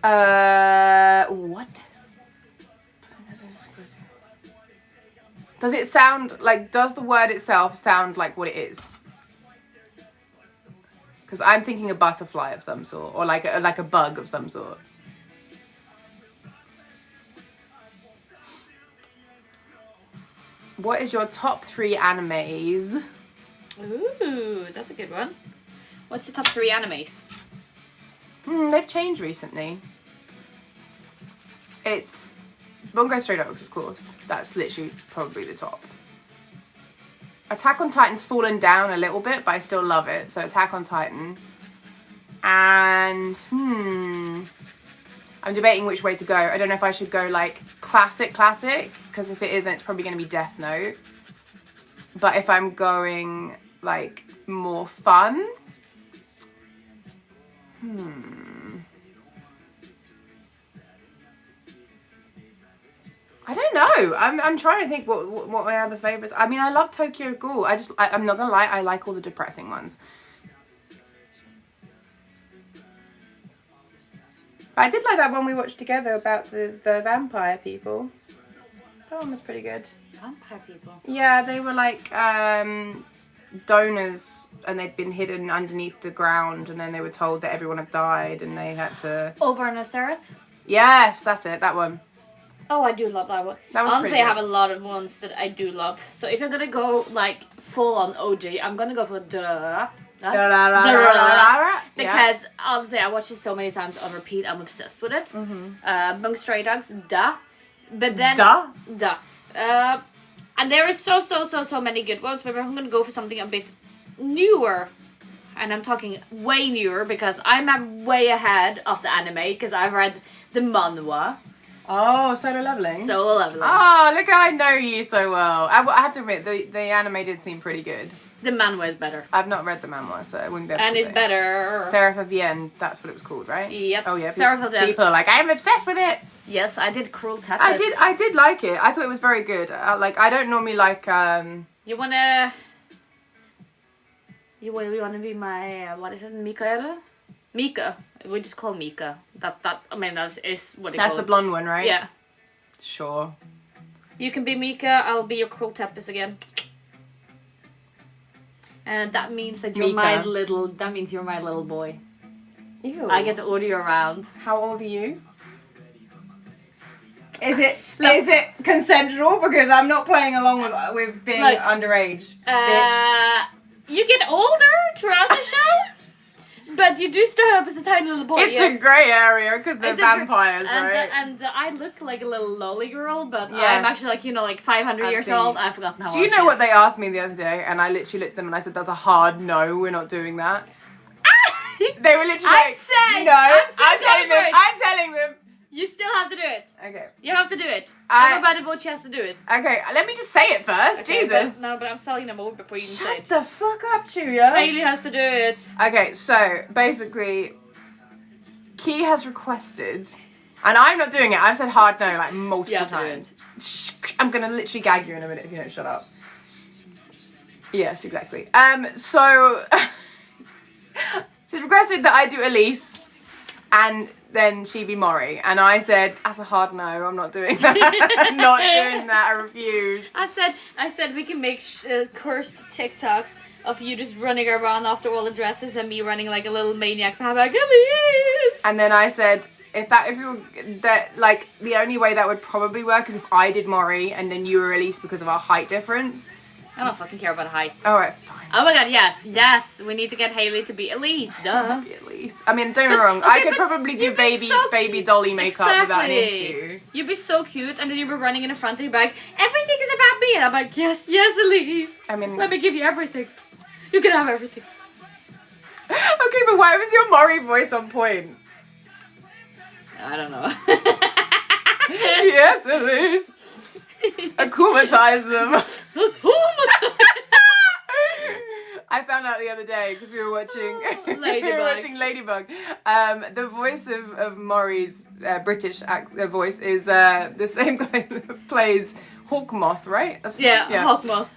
What? Does it sound like? Does the word itself sound like what it is? Because I'm thinking a butterfly of some sort, or like a bug of some sort. What is your top 3 animes? Ooh, that's a good one. What's the top 3 animes? They've changed recently. It's Bungo Stray Dogs, of course. That's literally probably the top. Attack on Titan's fallen down a little bit, but I still love it. So Attack on Titan. And, I'm debating which way to go. I don't know if I should go like classic, because if it isn't, it's probably going to be Death Note. But if I'm going like more fun, I don't know. I'm trying to think what my other favourites. I mean, I love Tokyo Ghoul. I'm not gonna lie, I like all the depressing ones. But I did like that one we watched together about the vampire people. That one was pretty good. Vampire people? Yeah, they were like donors and they'd been hidden underneath the ground, and then they were told that everyone had died, and they had to. Over on Nazareth? Yes, that's it. That one. Oh, I do love that one. That was Honestly, pretty I have good. a lot of ones that I do love. So if I'm gonna go like full on OG, I'm gonna go for because honestly, I watched it so many times on repeat. I'm obsessed with it. Bunk Stray Dogs, duh. But then duh. And there is so many good ones. But I'm gonna go for something a bit newer, and I'm talking way newer because I'm way ahead of the anime because I've read the manhwa. Oh, Solo Leveling. Solo Leveling. Oh, look how I know you so well. I have to admit, the anime did seem pretty good. The manhwa is better. I've not read the manhwa, so I wouldn't be able and to it's say. better. Seraph of the End, that's what it was called, right? Yes. Oh yeah. Seraph of the End. People are like, I'm obsessed with it. Yes, I did Cruel Tetris. I did like it. I thought it was very good. I don't normally like. You wanna be my what is it, Mikaela? Mika. We just call Mika. That I mean that is what it That's the blonde one, right? Yeah. Sure. You can be Mika. I'll be your Cruel Tetris again. And that means that you're Mika. my little. That means you're my little boy. Ew. I get to order you around. How old are you? Is it consensual? Because I'm not playing along with being Look, underage, bitch. You get older throughout the show, but you do start up as a tiny little boy. It's yes. a grey area because they're It's vampires, and, right? And I look like a little lolly girl, but Yes. I'm actually like 500 years Absolutely. old. I've forgotten how Do you old know she what is. they asked me the other day? And I literally looked at them and I said, "That's a hard no. We're not doing that." They were literally I like, said, "No." I'm telling them. over it. I'm telling them. You still have to do it. Okay. You have to do it. I- Everybody vote she has to do it. Okay. Let me just say it first. Okay, Jesus. but, no, but I'm selling them over before you even say Shut it. the fuck up, Julia. Hailey has to do it. Okay, so basically, Key has requested, and I'm not doing it. I've said hard no like multiple You have to do times. Shh, I'm gonna literally gag you in a minute if you don't shut up. Yes, exactly. So she's requested that I do Elise, and then she be Mori, and I said that's a hard no. I'm not doing that. I'm not doing that. I refuse. I said we can make cursed TikToks of you just running around after all the dresses and me running like a little maniac. Like, Elise! And then I said, the only way that would probably work is if I did Mori and then you were Elise because of our height difference. I don't fucking care about height. Alright, fine. Oh my god, yes, we need to get Hailey to be Elise, duh. Be Elise. I mean, don't get me But- wrong, okay, I could but probably do you'd be so baby cute. dolly makeup without an Exactly. issue. You'd be so cute, and then you'd be running in the front and you'd be like, everything is about me, and I'm like, yes, Elise. I mean, Let me give you everything. You can have everything. okay, but why was your Mori voice on point? I don't know. Yes, Elise. Akumatize them. I found out the other day because we were watching Ladybug. The voice of Maury's British voice is the same guy that plays Hawkmoth, right? Yeah, Hawkmoth.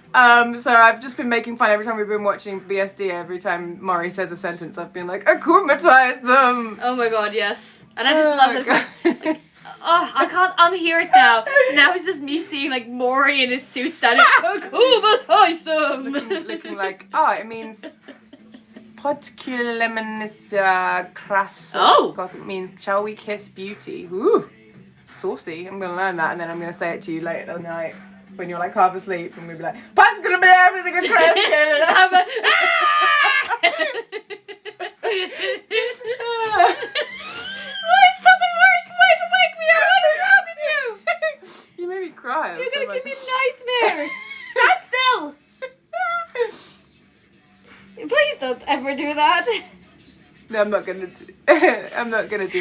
So I've just been making fun every time we've been watching BSD. Every time Maury says a sentence, I've been like, akumatize them. Oh my god, yes. And I just love it. Like, oh, I can't unhear it now. So now it's just me seeing like Maury in his suit standing. Akumatize them. looking like, it means Podculemonis crass. Oh. God, it means shall we kiss beauty? Ooh, saucy. I'm gonna learn that and then I'm gonna say it to you late at night when you're like half asleep and we'll be like, Podculemonis crass. Why is that the worst way to wake me up? What is wrong with you? You made me cry. You're gonna give me nightmares. Stand still. Please don't ever do that. No, I'm not gonna do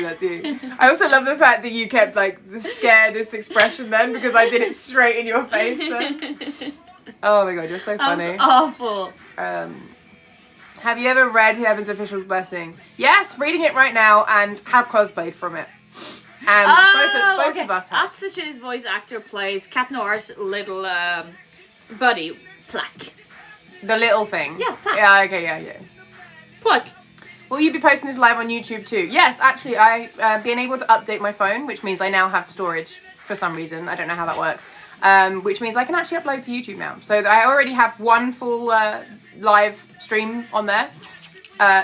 that to you. I also love the fact that you kept like the scaredest expression then because I did it straight in your face then. Oh my god, you're so funny. That was awful. Have you ever read Heaven's Official's Blessing? Yes, reading it right now and have cosplayed from it. Both of us have. Atsuchi's voice actor plays Cat Noir's little buddy, Plaque. The little thing. Yeah, Plaque. Yeah, okay, yeah. Plaque. Will you be posting this live on YouTube too? Yes, actually, I've been able to update my phone, which means I now have storage for some reason. I don't know how that works. Which means I can actually upload to YouTube now. So I already have one full live stream on there.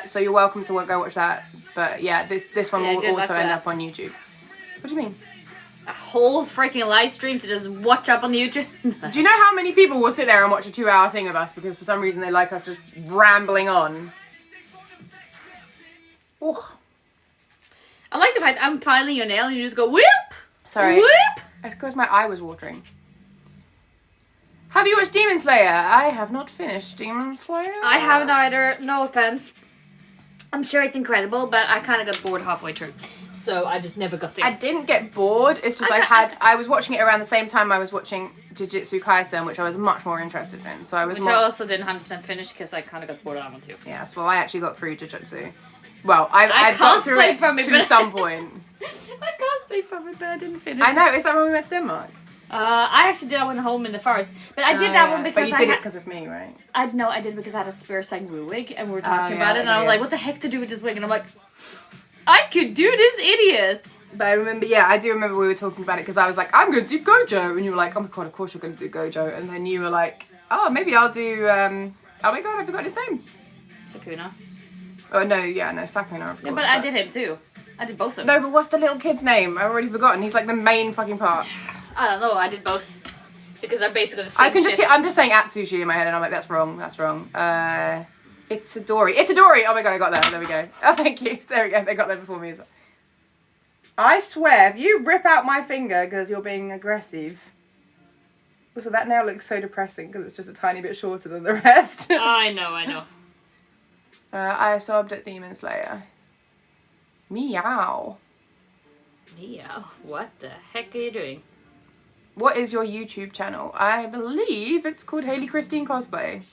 So you're welcome to go watch that. But yeah, this one will also end up on YouTube. What do you mean? A whole freaking live stream to just watch up on YouTube? Do you know how many people will sit there and watch a 2-hour thing of us because for some reason they like us just rambling on? Oh. I like the fact I'm filing your nail and you just go whoop! Sorry. Whoop! It's because my eye was watering. Have you watched Demon Slayer? I have not finished Demon Slayer. I haven't either, no offense. I'm sure it's incredible, but I kind of got bored halfway through. So I just never got there. I didn't get bored. It's just I was watching it around the same time I was watching Jujutsu Kaisen, which I was much more interested in. So I was I also didn't 100% finish because I kind of got bored of that one too. Yes, well I actually got through Jujutsu. Well, I got through it to some point. I cosplayed from it, but I didn't finish. I know. Is that when we went to Denmark? I actually did that one home in the forest, but I did that one because but you did it because of me, right? I did because I had a spare Sangwoo wig, and we were talking about it, and I was like, "What the heck to do with this wig?" And I'm like, "I could do this, idiot." But I remember, I do remember we were talking about it because I was like, "I'm going to do Gojo," and you were like, "Oh my god, of course you're going to do Gojo," and then you were like, "Oh, maybe I'll do oh my god, I forgot his name." Sakuna. Oh no, Sakuna. Of course, Yeah, but I did him too. I did both of them. No, but what's the little kid's name? I've already forgotten. He's like the main fucking part. I don't know. I did both because they're basically the same. I'm just saying Atsushi in my head, and I'm like, that's wrong. That's wrong. Itadori. Oh my god, I got that. There we go. Oh, thank you. There we go. They got there before me as well. I swear, if you rip out my finger because you're being aggressive. Also, that nail looks so depressing because it's just a tiny bit shorter than the rest. I know. I subbed at Demon Slayer. Meow. Meow. What the heck are you doing? What is your YouTube channel? I believe it's called Hayley Christine Cosplay.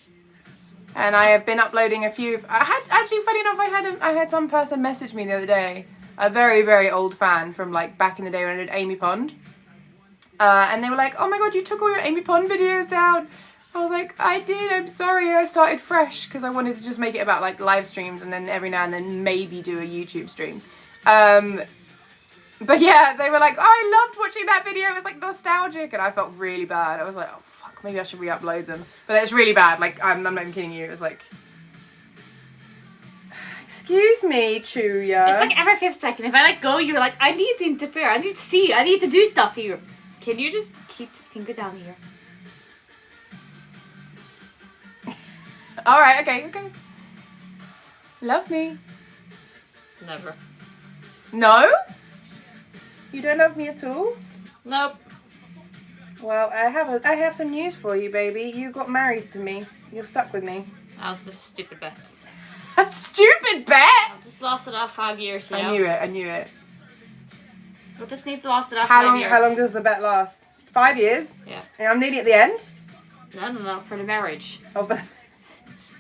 And I have been uploading a few. Actually, funny enough, I had some person message me the other day, a very, very old fan from like back in the day when I did Amy Pond. And they were like, "Oh my god, you took all your Amy Pond videos down." I was like, "I did, I'm sorry, I started fresh," because I wanted to just make it about like live streams and then every now and then maybe do a YouTube stream. But yeah, they were like, "Oh, I loved watching that video, it was like nostalgic," and I felt really bad. I was like, "Oh fuck, maybe I should re-upload them." But it's really bad, like, I'm not even kidding you, it was like... Excuse me, Chuya. It's like every 5th second, if I let go, you're like, "I need to interfere, I need to see, I need to do stuff here. Can you just keep this finger down here?" Alright, okay. Love me. Never. No? You don't love me at all? Nope. Well, I have some news for you, baby. You got married to me. You're stuck with me. That was a stupid bet. A stupid bet? I just lost it off 5 years, you know? I knew it. We just need to last it off 5 years. How long does the bet last? 5 years? Yeah. And I'm nearly at the end? No, for the marriage. Oh, but...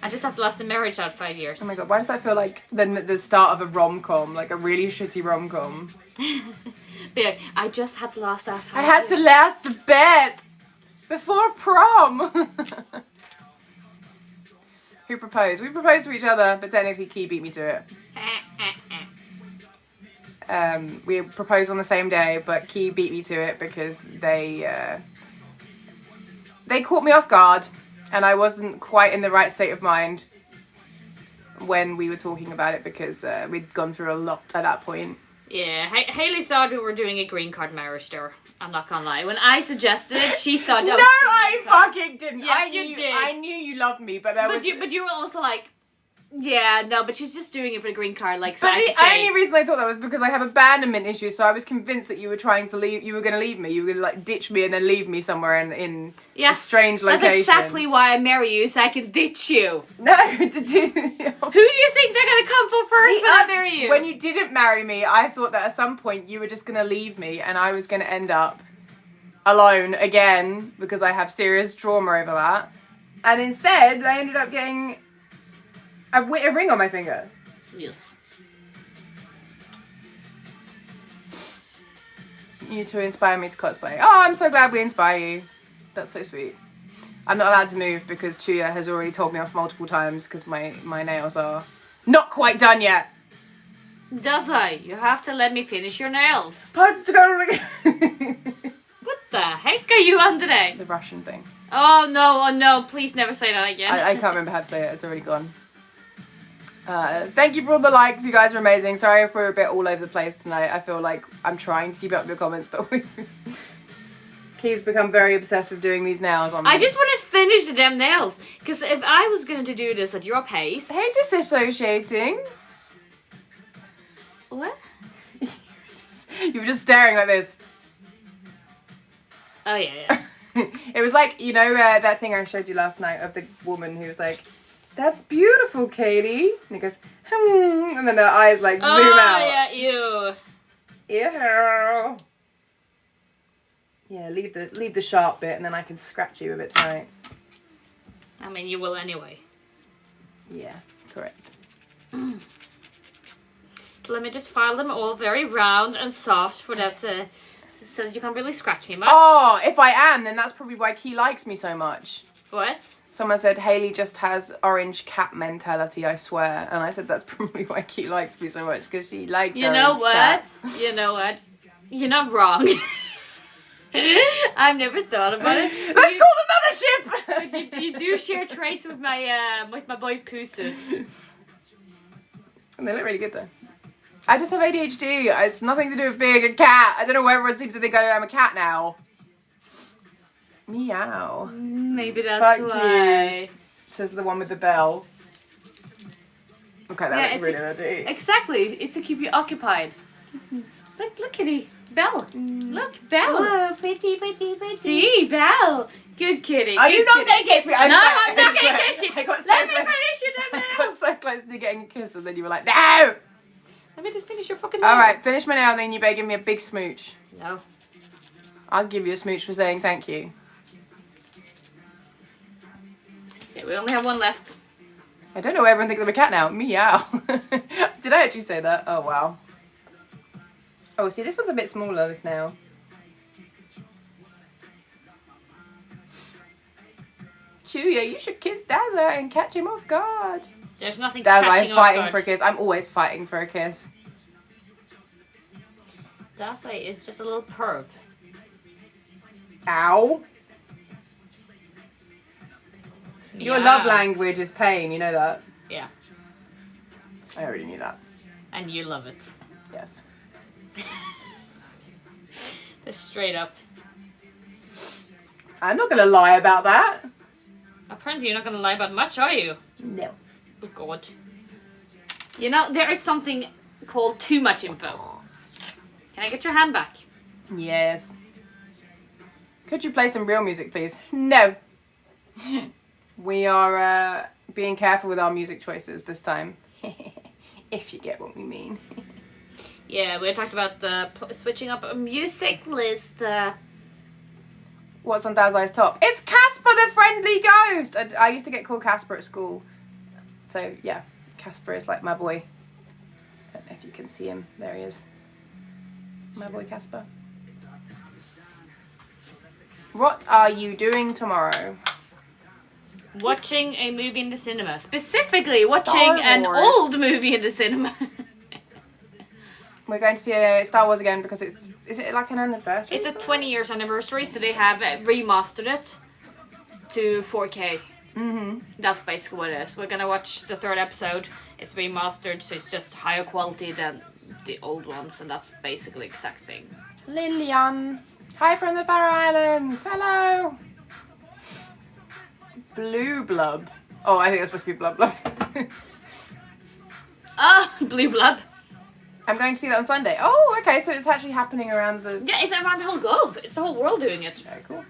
I just have to last the marriage out 5 years. Oh my god, why does that feel like the start of a rom-com? Like a really shitty rom-com. Be like, I just had to last that 5 I had to last the bet before prom. Who proposed? We proposed to each other, but technically Key beat me to it. We proposed on the same day, but Key beat me to it because they caught me off guard, and I wasn't quite in the right state of mind when we were talking about it because we'd gone through a lot at that point. Yeah, Hayley thought we were doing a green card marriage there. I'm not gonna lie. When I suggested it, she thought that no, I fucking didn't. Yes, you did. I knew you loved me, but there was... But you were also like, yeah, no, but she's just doing it for the green card, like, so but the only reason I thought that was because I have abandonment issues, so I was convinced that you were trying to leave, you were going to leave me, you were going to, like, ditch me and then leave me somewhere in a strange location. That's exactly why I marry you, so I can ditch you. No, to do... Who do you think they're going to come for first when I marry you? When you didn't marry me, I thought that at some point you were just going to leave me and I was going to end up alone again because I have serious trauma over that. And instead, I ended up getting... a ring on my finger. Yes. You two inspire me to cosplay. Oh, I'm so glad we inspire you. That's so sweet. I'm not allowed to move because Chuya has already told me off multiple times because my nails are not quite done yet. Does I? You have to let me finish your nails. What the heck are you on today? The Russian thing. Oh no, please never say that again. I can't remember how to say it, it's already gone. Thank you for all the likes, you guys are amazing. Sorry if we're a bit all over the place tonight. I feel like I'm trying to keep up with your comments, but Key's become very obsessed with doing these nails on me. I just want to finish the damn nails. Because if I was going to do this at your pace... Hey, disassociating. What? You were just staring like this. Oh, yeah. It was like, you know, that thing I showed you last night of the woman who was like, "That's beautiful, Katie." And he goes, and then her eyes like zoom out. Oh, yeah, ew. Ew. Yeah, leave the sharp bit, and then I can scratch you with it tonight. I mean, you will anyway. Yeah, correct. Let me just file them all very round and soft for that, so that you can't really scratch me much. Oh, if I am, then that's probably why Key likes me so much. What? Someone said, Hayley just has orange cat mentality, I swear. And I said, that's probably why Key likes me so much, because she likes You know what? Cats. You know what? You're not wrong. I've never thought about it. Let's call the mothership! But you do share traits with my boy Pusu. And they look really good though. I just have ADHD. It's nothing to do with being a cat. I don't know why everyone seems to think I'm a cat now. Meow. Maybe that's Fuck why. you. Says the one with the bell. Okay, that looks really dirty. Exactly. It's to keep you occupied. Look, kitty. Belle. Look, Belle. Oh, pretty. See, Belle. Good kitty. Are you not going to kiss me? No, I'm not going to kiss you. I got so Let me close. finish your damn I nails. got so close to getting a kiss and then you were like, no! Let me just finish your fucking nail. Alright, finish my nail and then you better give me a big smooch. No. I'll give you a smooch for saying thank you. Yeah, we only have one left. I don't know why everyone thinks I'm a cat now. Meow. Did I actually say that? Oh, wow. Oh, see, this one's a bit smaller, this nail. Chuya, you should kiss Dazzler and catch him off guard. There's nothing Dazzler, catching I'm off fighting guard. for a kiss. I'm always fighting for a kiss. Dazzler is just a little perv. Ow. Your love language is pain, you know that? Yeah. I already knew that. And you love it. Yes. Just straight up. I'm not gonna lie about that. Apparently you're not going to lie about much, are you? No. Oh, God. You know, there is something called too much info. Can I get your hand back? Yes. Could you play some real music, please? No. We are being careful with our music choices this time. If you get what we mean. Yeah, we talked about switching up a music list. What's on Dazzle's top? It's Casper the Friendly Ghost! I used to get called Casper at school. So, yeah. Casper is like my boy. I don't know if you can see him. There he is. My boy Casper. What are you doing tomorrow? Watching a movie in the cinema. Specifically, Star watching an Wars. old movie in the cinema. We're going to see Star Wars again because is it like an anniversary? It's a 20 years anniversary, so they have remastered it to 4K. Mm-hmm. That's basically what it is. We're gonna watch the third episode. It's remastered, so it's just higher quality than the old ones, and that's basically the exact thing. Lillian. Hi from the Faroe Islands. Hello. Blue Blub. Oh, I think that's supposed to be Blub Blub. Ah, Blue Blub. I'm going to see that on Sunday. Oh, okay, so it's actually happening around the... Yeah, it's around the whole globe. It's the whole world doing it. Very cool.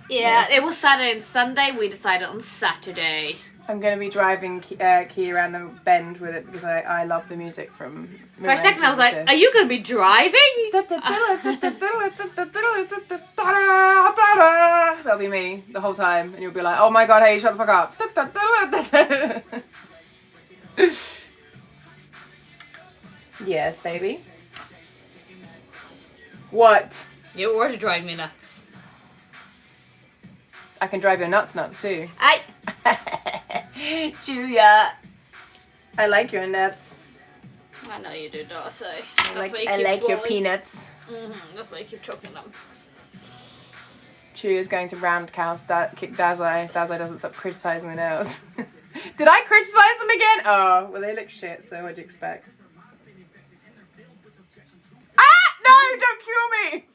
Yeah, Yes. it was Saturday and Sunday. We decided on Saturday. I'm going to be driving Key around the bend with it because I love the music from... For a second I was like, are you going to be driving? That'll be me the whole time. And you'll be like, oh my god, hey, shut the fuck up. Yes, baby. What? You were to drive me nuts. I can drive your nuts too. I. Julia. I like your nuts. I know you do, Darcy. I like your peanuts. That's why you keep choking them. Chuya's going to roundhouse kick Dazai. Dazai doesn't stop criticising the nails. Did I criticise them again? Oh, well they look shit, so what'd you expect? Ah! No, don't cure me!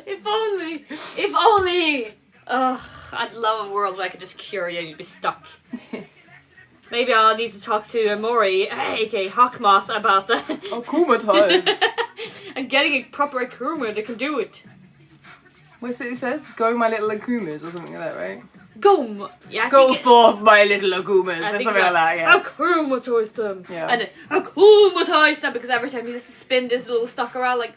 If only! If only! Ugh, I'd love a world where I could just cure you and you'd be stuck. Maybe I'll need to talk to Mori, aka Hawkmoth, about that. Akumatized. And getting a proper Akuma that can do it. What's it says? Go my little Akumas or something like that, right? Go! Yeah, Go forth my little Akumas. I Or think something like that, yeah. Akumatize them. Yeah. And Akumatize them, because every time you just spin this little stock around, like,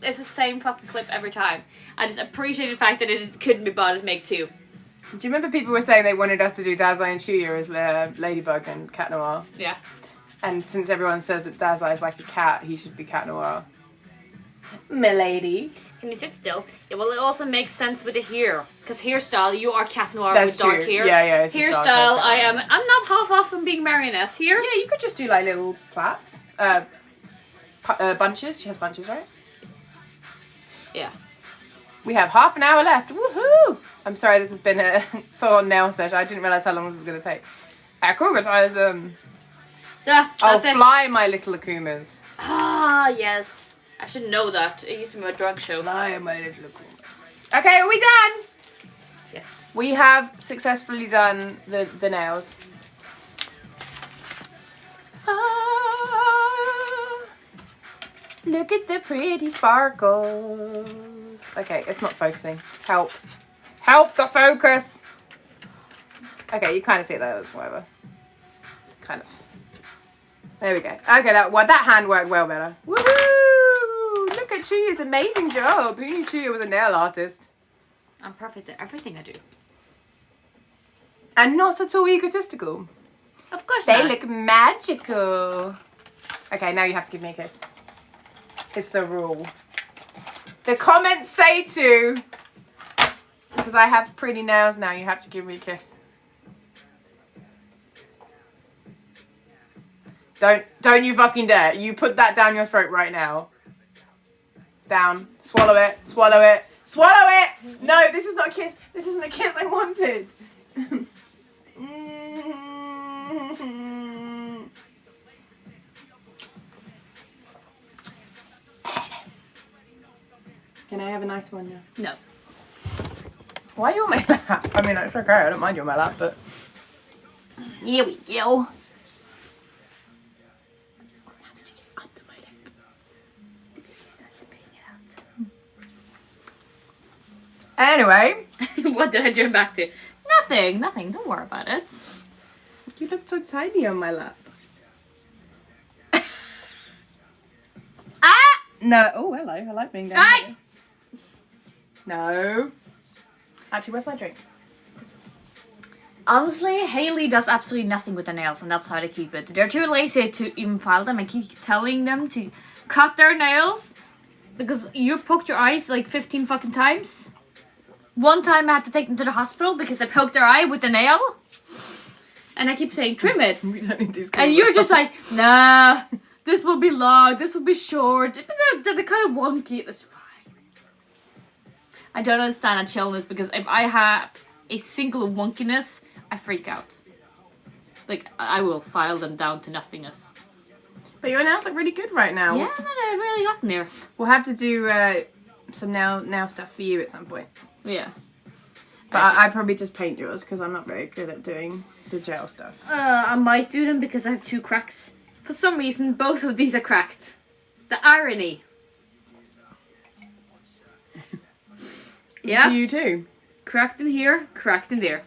it's the same fucking clip every time. I just appreciate the fact that it just couldn't be bothered to make two. Do you remember people were saying they wanted us to do Dazai and Chuya as Ladybug and Cat Noir? Yeah. And since everyone says that Dazai is like a cat, he should be Cat Noir. Milady. Can you sit still? Yeah, well, it also makes sense with the hair. Because hairstyle, you are Cat Noir That's with dark true. hair. Yeah, it's just dark hairstyle, hair. I'm not half off from being marionettes here. Yeah, you could just do like little plaits. Bunches. She has bunches, right? Yeah. We have half an hour left. Woohoo! I'm sorry, this has been a full-on nail session. I didn't realise how long this was going to take. Akumatize them. So, that's it. Fly, my little Akumas. Ah, yes. I should know that. It used to be my drug show. Fly, my little Akumas. Okay, are we done? Yes. We have successfully done the nails. Ah, look at the pretty sparkles. Okay, it's not focusing. Help. Help the focus. Okay, you kind of see it there, whatever. Kind of. There we go. Okay, that hand worked well better. Woohoo! Look at Chuya's amazing job. Who knew Chuya was a nail artist? I'm perfect at everything I do. And not at all egotistical. Of course They not. look magical. Okay, now you have to give me a kiss. It's the rule. The comments say to. Because I have pretty nails now, you have to give me a kiss. Don't you fucking dare. You put that down your throat right now. Down. Swallow it. Swallow it. Swallow it! No, this is not a kiss. This isn't a kiss I wanted. Can I have a nice one now? No. Why are you on my lap? I mean, it's okay. I don't mind you on my lap, but... Here we go. Anyway. What did I turn back to? Nothing. Don't worry about it. You look so tiny on my lap. Ah! No. Oh, hello. I like being down here. No. Actually, where's my drink? Honestly, Haley does absolutely nothing with the nails, and that's how they keep it. They're too lazy to even file them. I keep telling them to cut their nails because you poked your eyes like 15 fucking times. One time I had to take them to the hospital because they poked their eye with the nail. And I keep saying, trim it. We don't need these And you're just like, nah, this will be long, this will be short. But they're kind of wonky. That's fine. I don't understand that chillness because if I have a single wonkiness, I freak out. Like, I will file them down to nothingness. But your nails look really good right now. Yeah, no, they've really gotten there. We'll have to do some nail stuff for you at some point. Yeah. But I probably just paint yours because I'm not very good at doing the gel stuff. I might do them because I have 2 cracks. For some reason, both of these are cracked. The irony. Yeah. To you too. Cracked in here, cracked in there.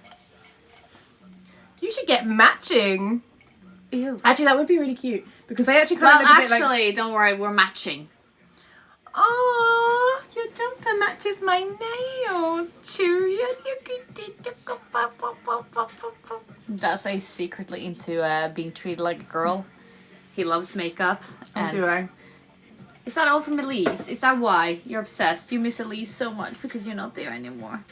You should get matching. Ew. Actually, that would be really cute because they actually kind of look a bit like... actually, don't worry, we're matching. Oh, your jumper matches my nails. Chuya, look at it. Dazai's secretly into being treated like a girl. He loves makeup. And do I? Is that all from Elise? Is that why you're obsessed? You miss Elise so much because you're not there anymore.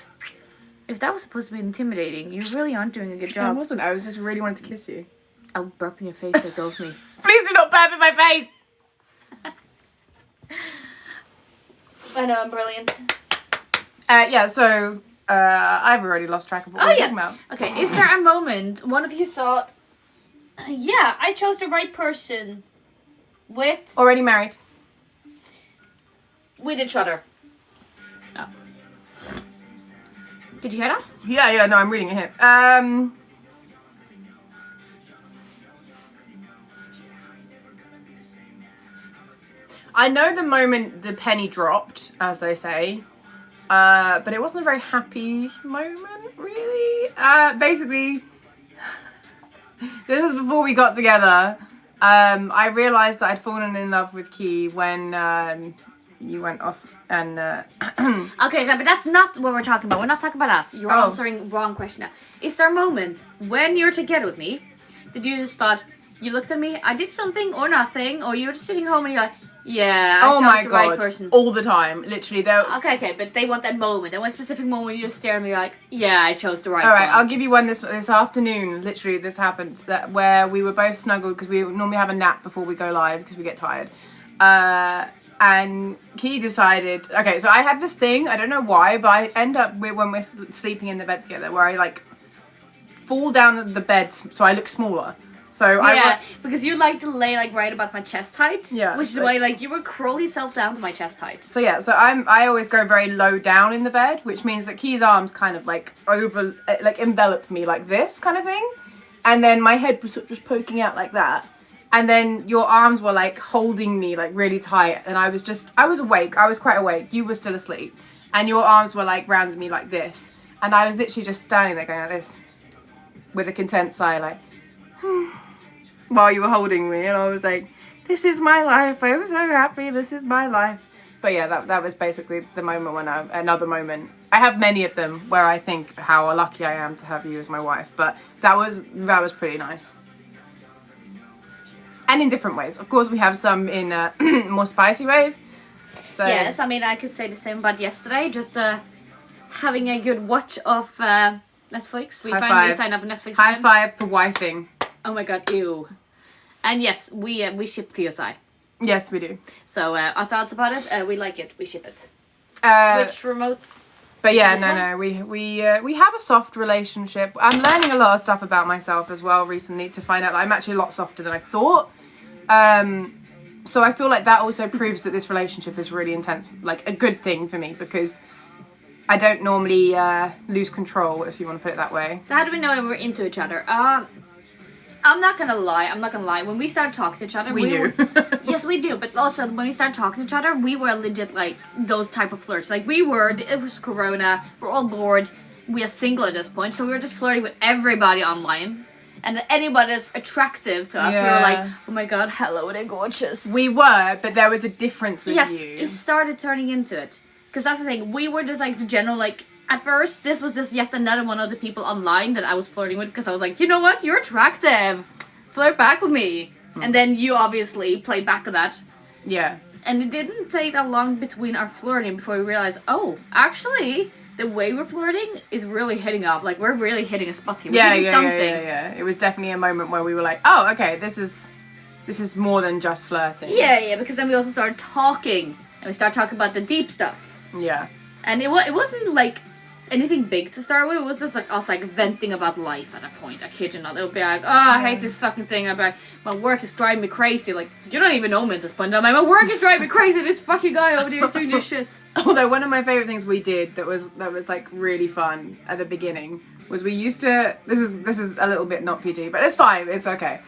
If that was supposed to be intimidating, you really aren't doing a good I job. wasn't. I was just really wanting to kiss you. I'll burp in your face, let go of me. Please do not burp in my face. I know, I'm brilliant. So I've already lost track of what we're talking about. Okay, is there a moment one of you thought, yeah, I chose the right person with Already married. each other? Oh. Did you hear that? Yeah, no, I'm reading it here. I know the moment the penny dropped, as they say, but it wasn't a very happy moment, really. Basically, this was before we got together. I realised that I'd fallen in love with Key when you went off and... Okay, but that's not what we're talking about. We're not talking about that. You're answering wrong question now. Is there a moment when you're together with me that you just thought, you looked at me, I did something or nothing, or you were just sitting home and you're like, yeah, I chose the right person. All the time, literally. Okay, but they want that moment. They want a specific moment when you just stare at me like, yeah, I chose the right one. Alright, I'll give you one this afternoon. Literally, this happened, where we were both snuggled because we normally have a nap before we go live because we get tired. And Key decided, okay, so I had this thing, I don't know why, but I end up when we're sleeping in the bed together where I like fall down the bed so I look smaller. So because you like to lay like right about my chest height. Yeah. Which is why like you would crawl yourself down to my chest height. So yeah, so I always go very low down in the bed, which means that Key's arms kind of like envelop me like this kind of thing. And then my head was sort of just poking out like that. And then your arms were like holding me like really tight. And I was awake. I was quite awake. You were still asleep. And your arms were like round me like this. And I was literally just standing there going like this with a content sigh like, while you were holding me. And I was like, this is my life. I'm so happy. This is my life. But yeah, that was basically the moment when another moment. I have many of them where I think how lucky I am to have you as my wife. But that was pretty nice. And in different ways. Of course, we have some in more spicy ways. So yes, I mean, I could say the same about yesterday. Just having a good watch of Netflix. We finally signed up for Netflix. High five for wifing. Oh my god, ew. And yes, we ship VSI. Yes, we do. So our thoughts about it, we like it. We ship it. Which remote? But yeah, no, we have a soft relationship. I'm learning a lot of stuff about myself as well recently to find out that I'm actually a lot softer than I thought. So I feel like that also proves that this relationship is really intense, like a good thing for me, because I don't normally lose control, if you want to put it that way. So how do we know that we're into each other? I'm not gonna lie. When we started talking to each other, we do. Yes, we do. But also, when we started talking to each other, we were legit like those type of flirts. Like it was Corona. We're all bored. We are single at this point, so we were just flirting with everybody online. And anybody that's attractive to us, we were like, oh my god, hello, they're gorgeous. We were, but there was a difference with you. Yes, it started turning into it. Because that's the thing, we were just like the general, like, at first, this was just yet another one of the people online that I was flirting with. Because I was like, you know what, you're attractive. Flirt back with me. And then you obviously played back to that. Yeah. And it didn't take that long between our flirting before we realized, oh, actually, the way we're flirting is really hitting off. Like, we're really hitting a spot here. We're hitting something. Yeah. It was definitely a moment where we were like, oh, okay, this is more than just flirting. Yeah, because then we also started talking. And we started talking about the deep stuff. Yeah. And it wasn't, like, anything big to start with. It was just, like, us, like, venting about life at that point. I kid you not. It would be like, oh, I hate this fucking thing. I'd be like, my work is driving me crazy. Like, you don't even know me at this point. I'm like, my work is driving me crazy. This fucking guy over there is doing this shit. Although one of my favourite things we did that was like really fun at the beginning was we used to, this is a little bit not PG, but it's fine, it's okay.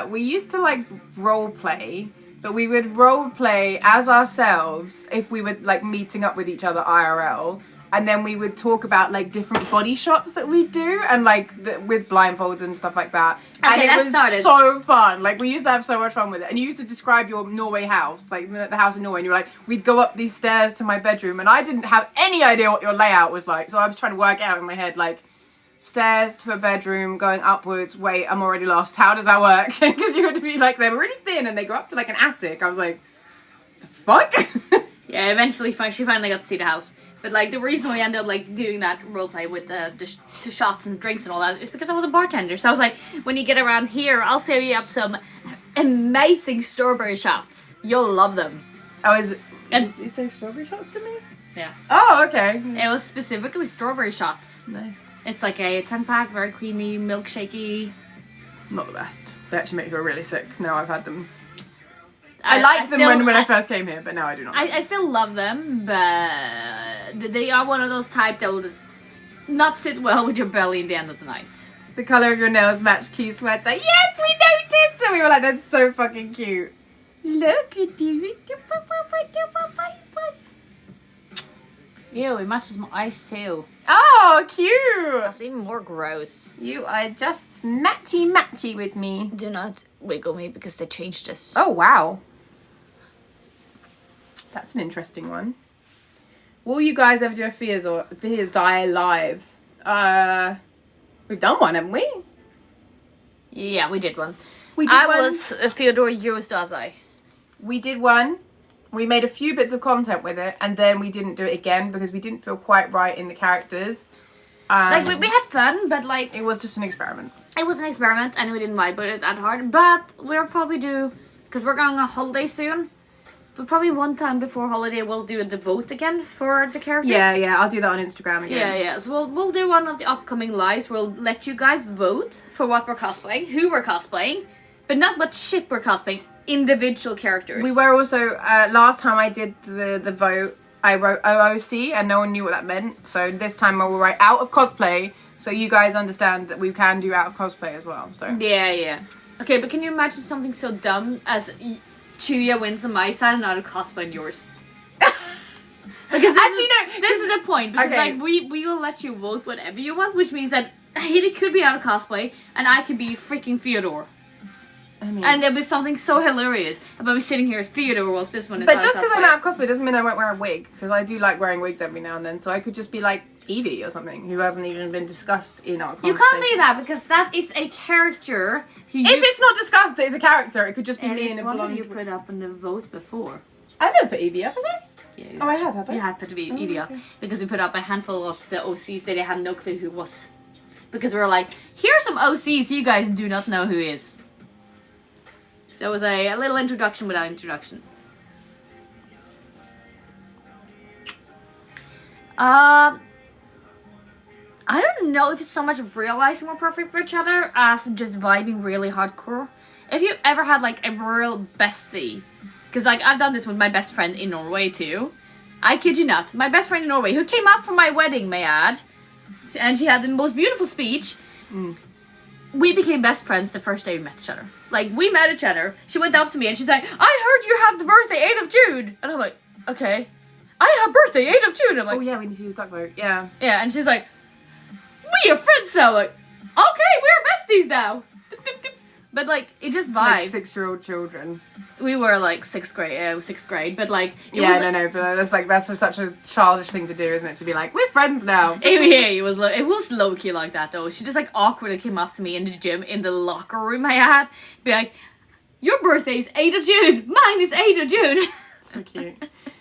We used to like role play, but we would role play as ourselves if we were like meeting up with each other IRL, and then we would talk about like different body shots that we do and like with blindfolds and stuff like that. Okay, and it was so fun. Like we used to have so much fun with it. And you used to describe your Norway house, like the house in Norway, and you were like, we'd go up these stairs to my bedroom, and I didn't have any idea what your layout was like. So I was trying to work out in my head like stairs to a bedroom going upwards. Wait, I'm already lost. How does that work? Because you would be like, they're really thin and they go up to like an attic. I was like, the fuck? Yeah, eventually she finally got to see the house. But, like, the reason we ended up, like, doing that roleplay with the shots and drinks and all that is because I was a bartender. So I was like, when you get around here, I'll serve you up some amazing strawberry shots. You'll love them. I was And Did you say strawberry shots to me? yeah, Oh, okay. it was specifically strawberry shots. Nice. It's like a 10-pack, very creamy, milkshakey. Not the best. They actually make me feel really sick. Now I've had them. I liked them when I first came here, but now I do not. I still love them, but they are one of those type that will just not sit well with your belly at the end of the night. The colour of your nails match Key's sweater. Yes, we noticed! And we were like, that's so fucking cute. Look at you. Ew, it matches my eyes too. Oh, cute. That's even more gross. You are just matchy with me. Do not wiggle me because they changed this. Oh, wow. That's an interesting one. Will you guys ever do a Fears Eye live? We've done one, haven't we? Yeah, we did one. We did I one. was Fyodor, you was Dazai. We did one. We made a few bits of content with it, and then we didn't do it again because we didn't feel quite right in the characters. Like, we had fun, but like... It was just an experiment. It was an experiment, and we didn't vibe with it that hard. But we'll probably do... Because we're going on holiday soon. But probably one time before holiday, we'll do the vote again for the characters. Yeah, I'll do that on Instagram again. Yeah. So we'll do one of the upcoming lives. We'll let you guys vote for what we're cosplaying, who we're cosplaying, but not what ship we're cosplaying. Individual characters. We were also, last time I did the vote, I wrote OOC and no one knew what that meant. So this time I will write out of cosplay so you guys understand that we can do out of cosplay as well. So Yeah. Okay, but can you imagine something so dumb as Chuya wins on my side and out of cosplay on yours? Because this is the point. Because like we will let you vote whatever you want, which means that Haley could be out of cosplay and I could be freaking Fyodor. I mean, And there'll be something so hilarious about me sitting here as Fyodor whilst this one is but out just of because I'm cosplay. out of cosplay doesn't mean I won't wear a wig, because I do like wearing wigs every now and then. So I could just be like Evie or something, who hasn't even been discussed in our conversation. You can't do that because that is a character who If it's not discussed that it's a character, it could just be and me it's in a one that blonde. you put up in the vote before. I've never put Evie up, have I? Yeah, Oh, I have I? You had put Evie up because we put up a handful of the OCs that they had no clue who was. Because we were like, here's some OCs you guys do not know who is. So it was a little introduction without introduction. I don't know if it's so much realizing we're perfect for each other as just vibing really hardcore. If you ever had like a real bestie, because like I've done this with my best friend in Norway too. I kid you not, my best friend in Norway who came up for my wedding, may I add, and she had the most beautiful speech. We became best friends the first day we met each other. Like, we met each other. She went up to me and she's like, I heard you have the birthday 8th of June. And I'm like, okay. I have birthday 8th of June. I'm like, Oh yeah, we need to use that word. Yeah. yeah. And she's like, we are friends now. Like, okay, we're besties now. But like, it just vibed. Like 6-year-old children. We were like sixth grade. But like, it Yeah, was, no, but that's just such a childish thing to do, isn't it? To be like, we're friends now. it was low key like that though. She just like awkwardly came up to me in the gym in the locker room I had, be like, your birthday's 8th of June, mine is 8th of June. So cute.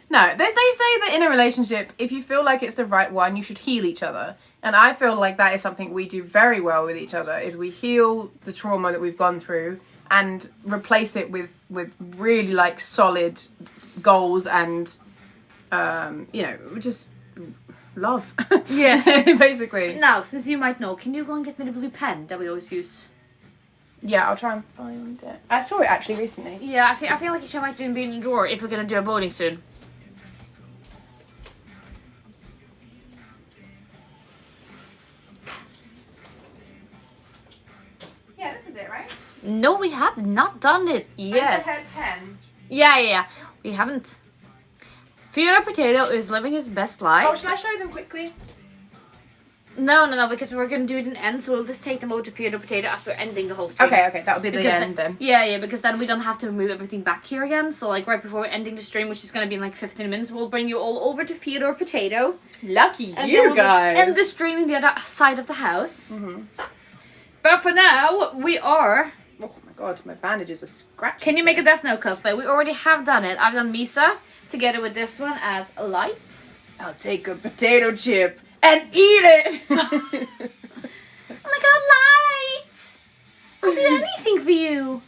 No, they say that in a relationship, if you feel like it's the right one, you should heal each other. And I feel like that is something we do very well with each other, is we heal the trauma that we've gone through and replace it with really like solid goals and just love. Yeah. Basically. Now, since you might know, can you go and get me the blue pen that we always use? Yeah, I'll try and find it. I saw it actually recently. Yeah, I feel like it might be in the drawer if we're gonna do a voting soon. Yeah, this is it, right? No, we have not done it yet. pen. Yeah. We haven't. Fiona Potato is living his best life. Oh, should I show them quickly? No, because we're gonna do it in end, so we'll just take them over to Fiona Potato as we're ending the whole stream. Okay, that'll be the end then. Yeah, because then we don't have to move everything back here again. So like right before we're ending the stream, which is gonna be in like 15 minutes, we'll bring you all over to Fyodor Potato. Lucky And you then we'll guys. just end the stream in the other side of the house. But for now, we are... Oh my god, my bandages are scratched. Can you make a Death Note cosplay? We already have done it. I've done Misa together with this one as a light. I'll take a potato chip and eat it. Oh my god, light! I'll do anything for you.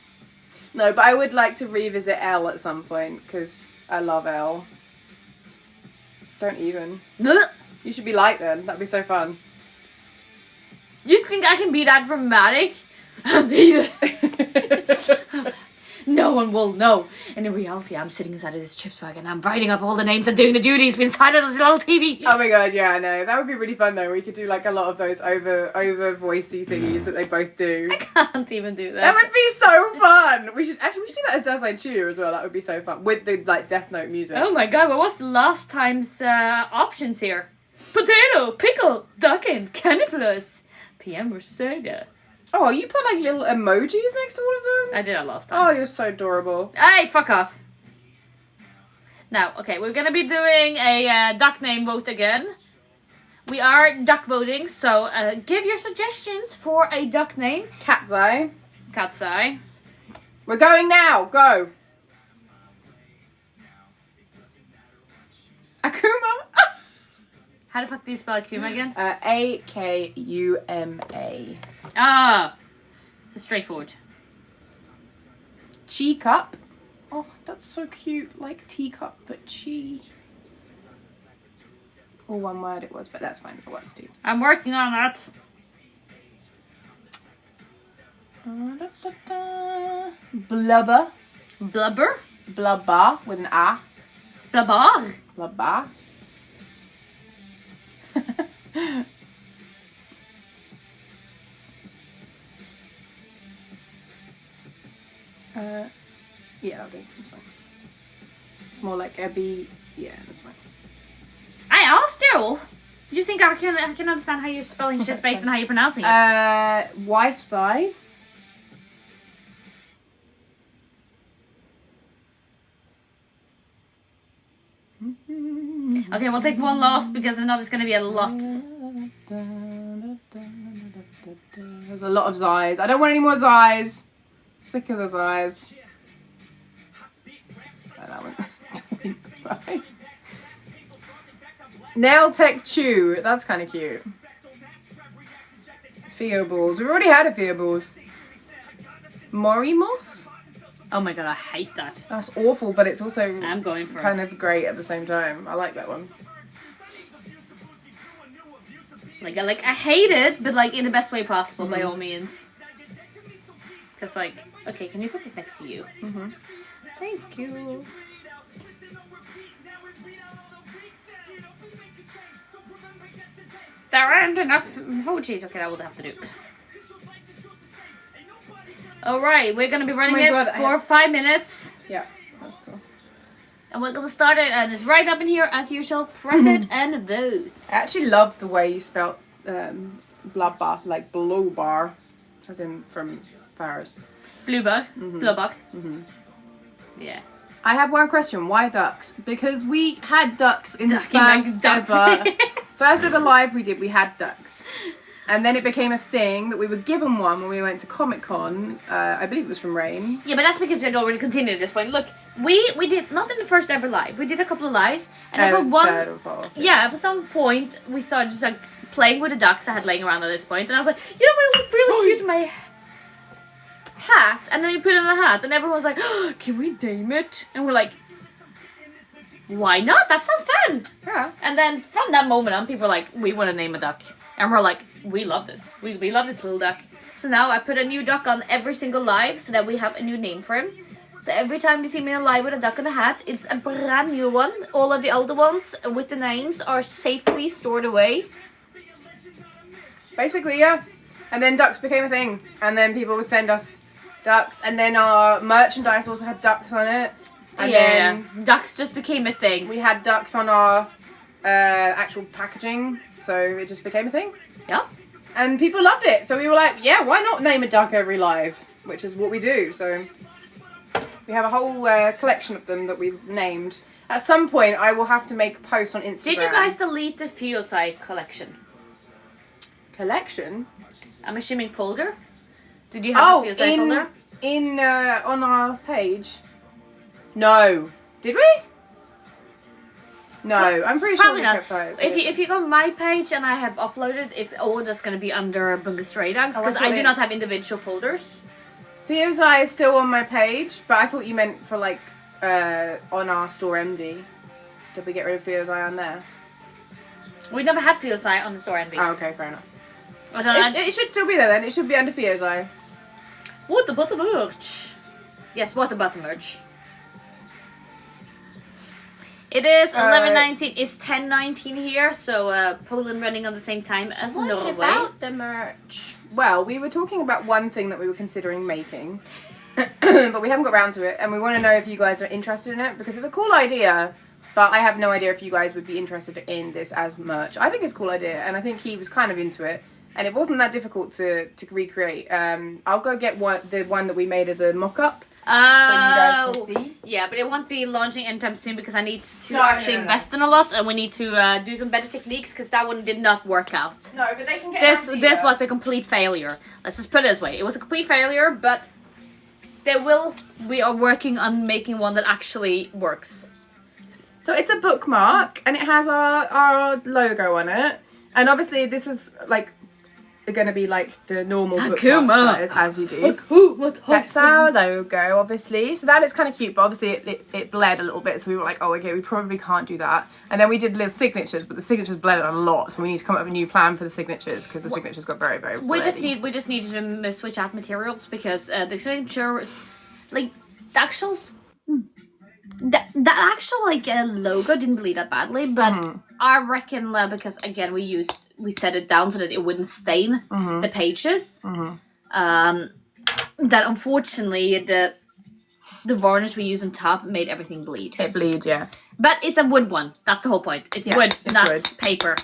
No, but I would like to revisit Elle at some point because I love Elle. Don't even. Ugh. You should be light then. That'd be so fun. You think I can be that dramatic? Beat it. No one will know. And in reality, I'm sitting inside of this chips bag and I'm writing up all the names and doing the duties inside of this little TV. Oh my god, yeah, I know. That would be really fun though. We could do like a lot of those over voicey thingies that they both do. I can't even do that. That would be so fun. We should do that as Does I Chew as well. That would be so fun with the like Death Note music. Oh my god, what was the last time's options here? Potato, pickle, duckin, candy floss, PM versus soda. Oh, you put like little emojis next to all of them? I did that last time. Oh, you're so adorable. Hey, fuck off. Now, okay, we're gonna be doing a duck name vote again. We are duck voting, so give your suggestions for a duck name. Cat's Eye. Cat's Eye. We're going now. Go. Akuma. How the fuck do you spell Akuma again? Akuma. Ah, so straightforward. Chi Cup. Oh, that's so cute. Like teacup, but chi. All one word it was, but that's fine. It works too. I'm working on that. Blubber. Blubber? Blubber with an A. Blubber? Blubber. Yeah, that'll do. That's fine. It's more like a B. Yeah, that's fine. I asked you. You think I can understand how you're spelling shit based on how you're pronouncing it? Wife's Eye. Okay, we'll take one last because I know there's gonna be a lot. There's a lot of Zais. I don't want any more Zais. Sick of the Zais. Nail Tech Chew. That's kind of cute. Feoballs. We've already had a Feoballs. Morimoth? Oh my god, I hate that. That's awful, but it's also I'm going for kind of great at the same time. I like that one. Like I hate it, but like in the best way possible, by all means. Cause like, okay, can you put this next to you? Thank you. There aren't enough emojis. Okay, that would have to do. Alright, we're gonna be running for 5 minutes. Yeah, that's cool. And we're gonna start it, and it's right up in here as usual. Press it and vote. I actually love the way you spelt blubber, like blue bar, as in from Paris. Bluebug. Blubber. Yeah. I have one question. Why ducks? Because we had ducks in the first ever. First ever live we did, we had ducks. And then it became a thing that we were given one when we went to Comic-Con. I believe it was from Rain. Yeah, but that's because we had already continued at this point. Look, we did, not in the first ever live, we did a couple of lives. And for for some point, we started just like playing with the ducks I had laying around at this point. And I was like, you know what, it would look really cute in my hat. And then you put it in the hat, and everyone was like, oh, can we name it? And we're like, why not? That sounds fun. Yeah. And then from that moment on, people were like, we want to name a duck. And we're like, we love this. We love this little duck. So now I put a new duck on every single live so that we have a new name for him. So every time you see me in a live with a duck in a hat, it's a brand new one. All of the older ones with the names are safely stored away. Basically, yeah. And then ducks became a thing. And then people would send us ducks. And then our merchandise also had ducks on it. And then ducks just became a thing. We had ducks on our actual packaging. So it just became a thing. Yeah. And people loved it. So we were like, yeah, why not name a duck every live? Which is what we do. So we have a whole collection of them that we've named. At some point, I will have to make a post on Instagram. Did you guys delete the Fuelside collection? Collection? I'm assuming folder. Did you have a Fuelside folder? On our page. No. Did we? No, I'm pretty Probably sure not. If you go on my page and I have uploaded, it's all just going to be under Bunga Stray Dogs because I do not have individual folders. Theo's Eye is still on my page, but I thought you meant for like on our store MD. Did we get rid of Theo's eye on there? We never had Theo's eye on the store envy. Oh, okay, fair enough. I don't know. It should still be there then. It should be under Theo's eye. What about the merch? Yes, what about the merch? It is 11:19. It's 10:19 here, so Poland running on the same time as Norway. What about the merch? Well, we were talking about one thing that we were considering making, but we haven't got around to it, and we want to know if you guys are interested in it, because it's a cool idea, but I have no idea if you guys would be interested in this as merch. I think it's a cool idea, and I think he was kind of into it, and it wasn't that difficult to recreate. I'll go get the one that we made as a mock-up. So you guys can see. Yeah, but it won't be launching anytime soon because I need to actually invest in a lot, and we need to do some better techniques because that one did not work out. No, but they can get this was a complete failure. Let's just put it this way: it was a complete failure, but we are working on making one that actually works. So it's a bookmark, and it has our logo on it, and obviously this is like going to be like the normal bookmark as you do. That's our logo, obviously. So that is kind of cute, but obviously it bled a little bit, so we were like, oh, okay, we probably can't do that. And then we did little signatures, but the signatures bled a lot, so we need to come up with a new plan for the signatures because the signatures got very, very blurry. We just needed to switch out materials because the signatures, like the actuals. The actual like logo didn't bleed that badly, but I reckon because again we set it down so that it wouldn't stain the pages. That unfortunately the varnish we used on top made everything bleed. It bleed, yeah. But it's a wood one. That's the whole point. It's wood, not wood. Paper.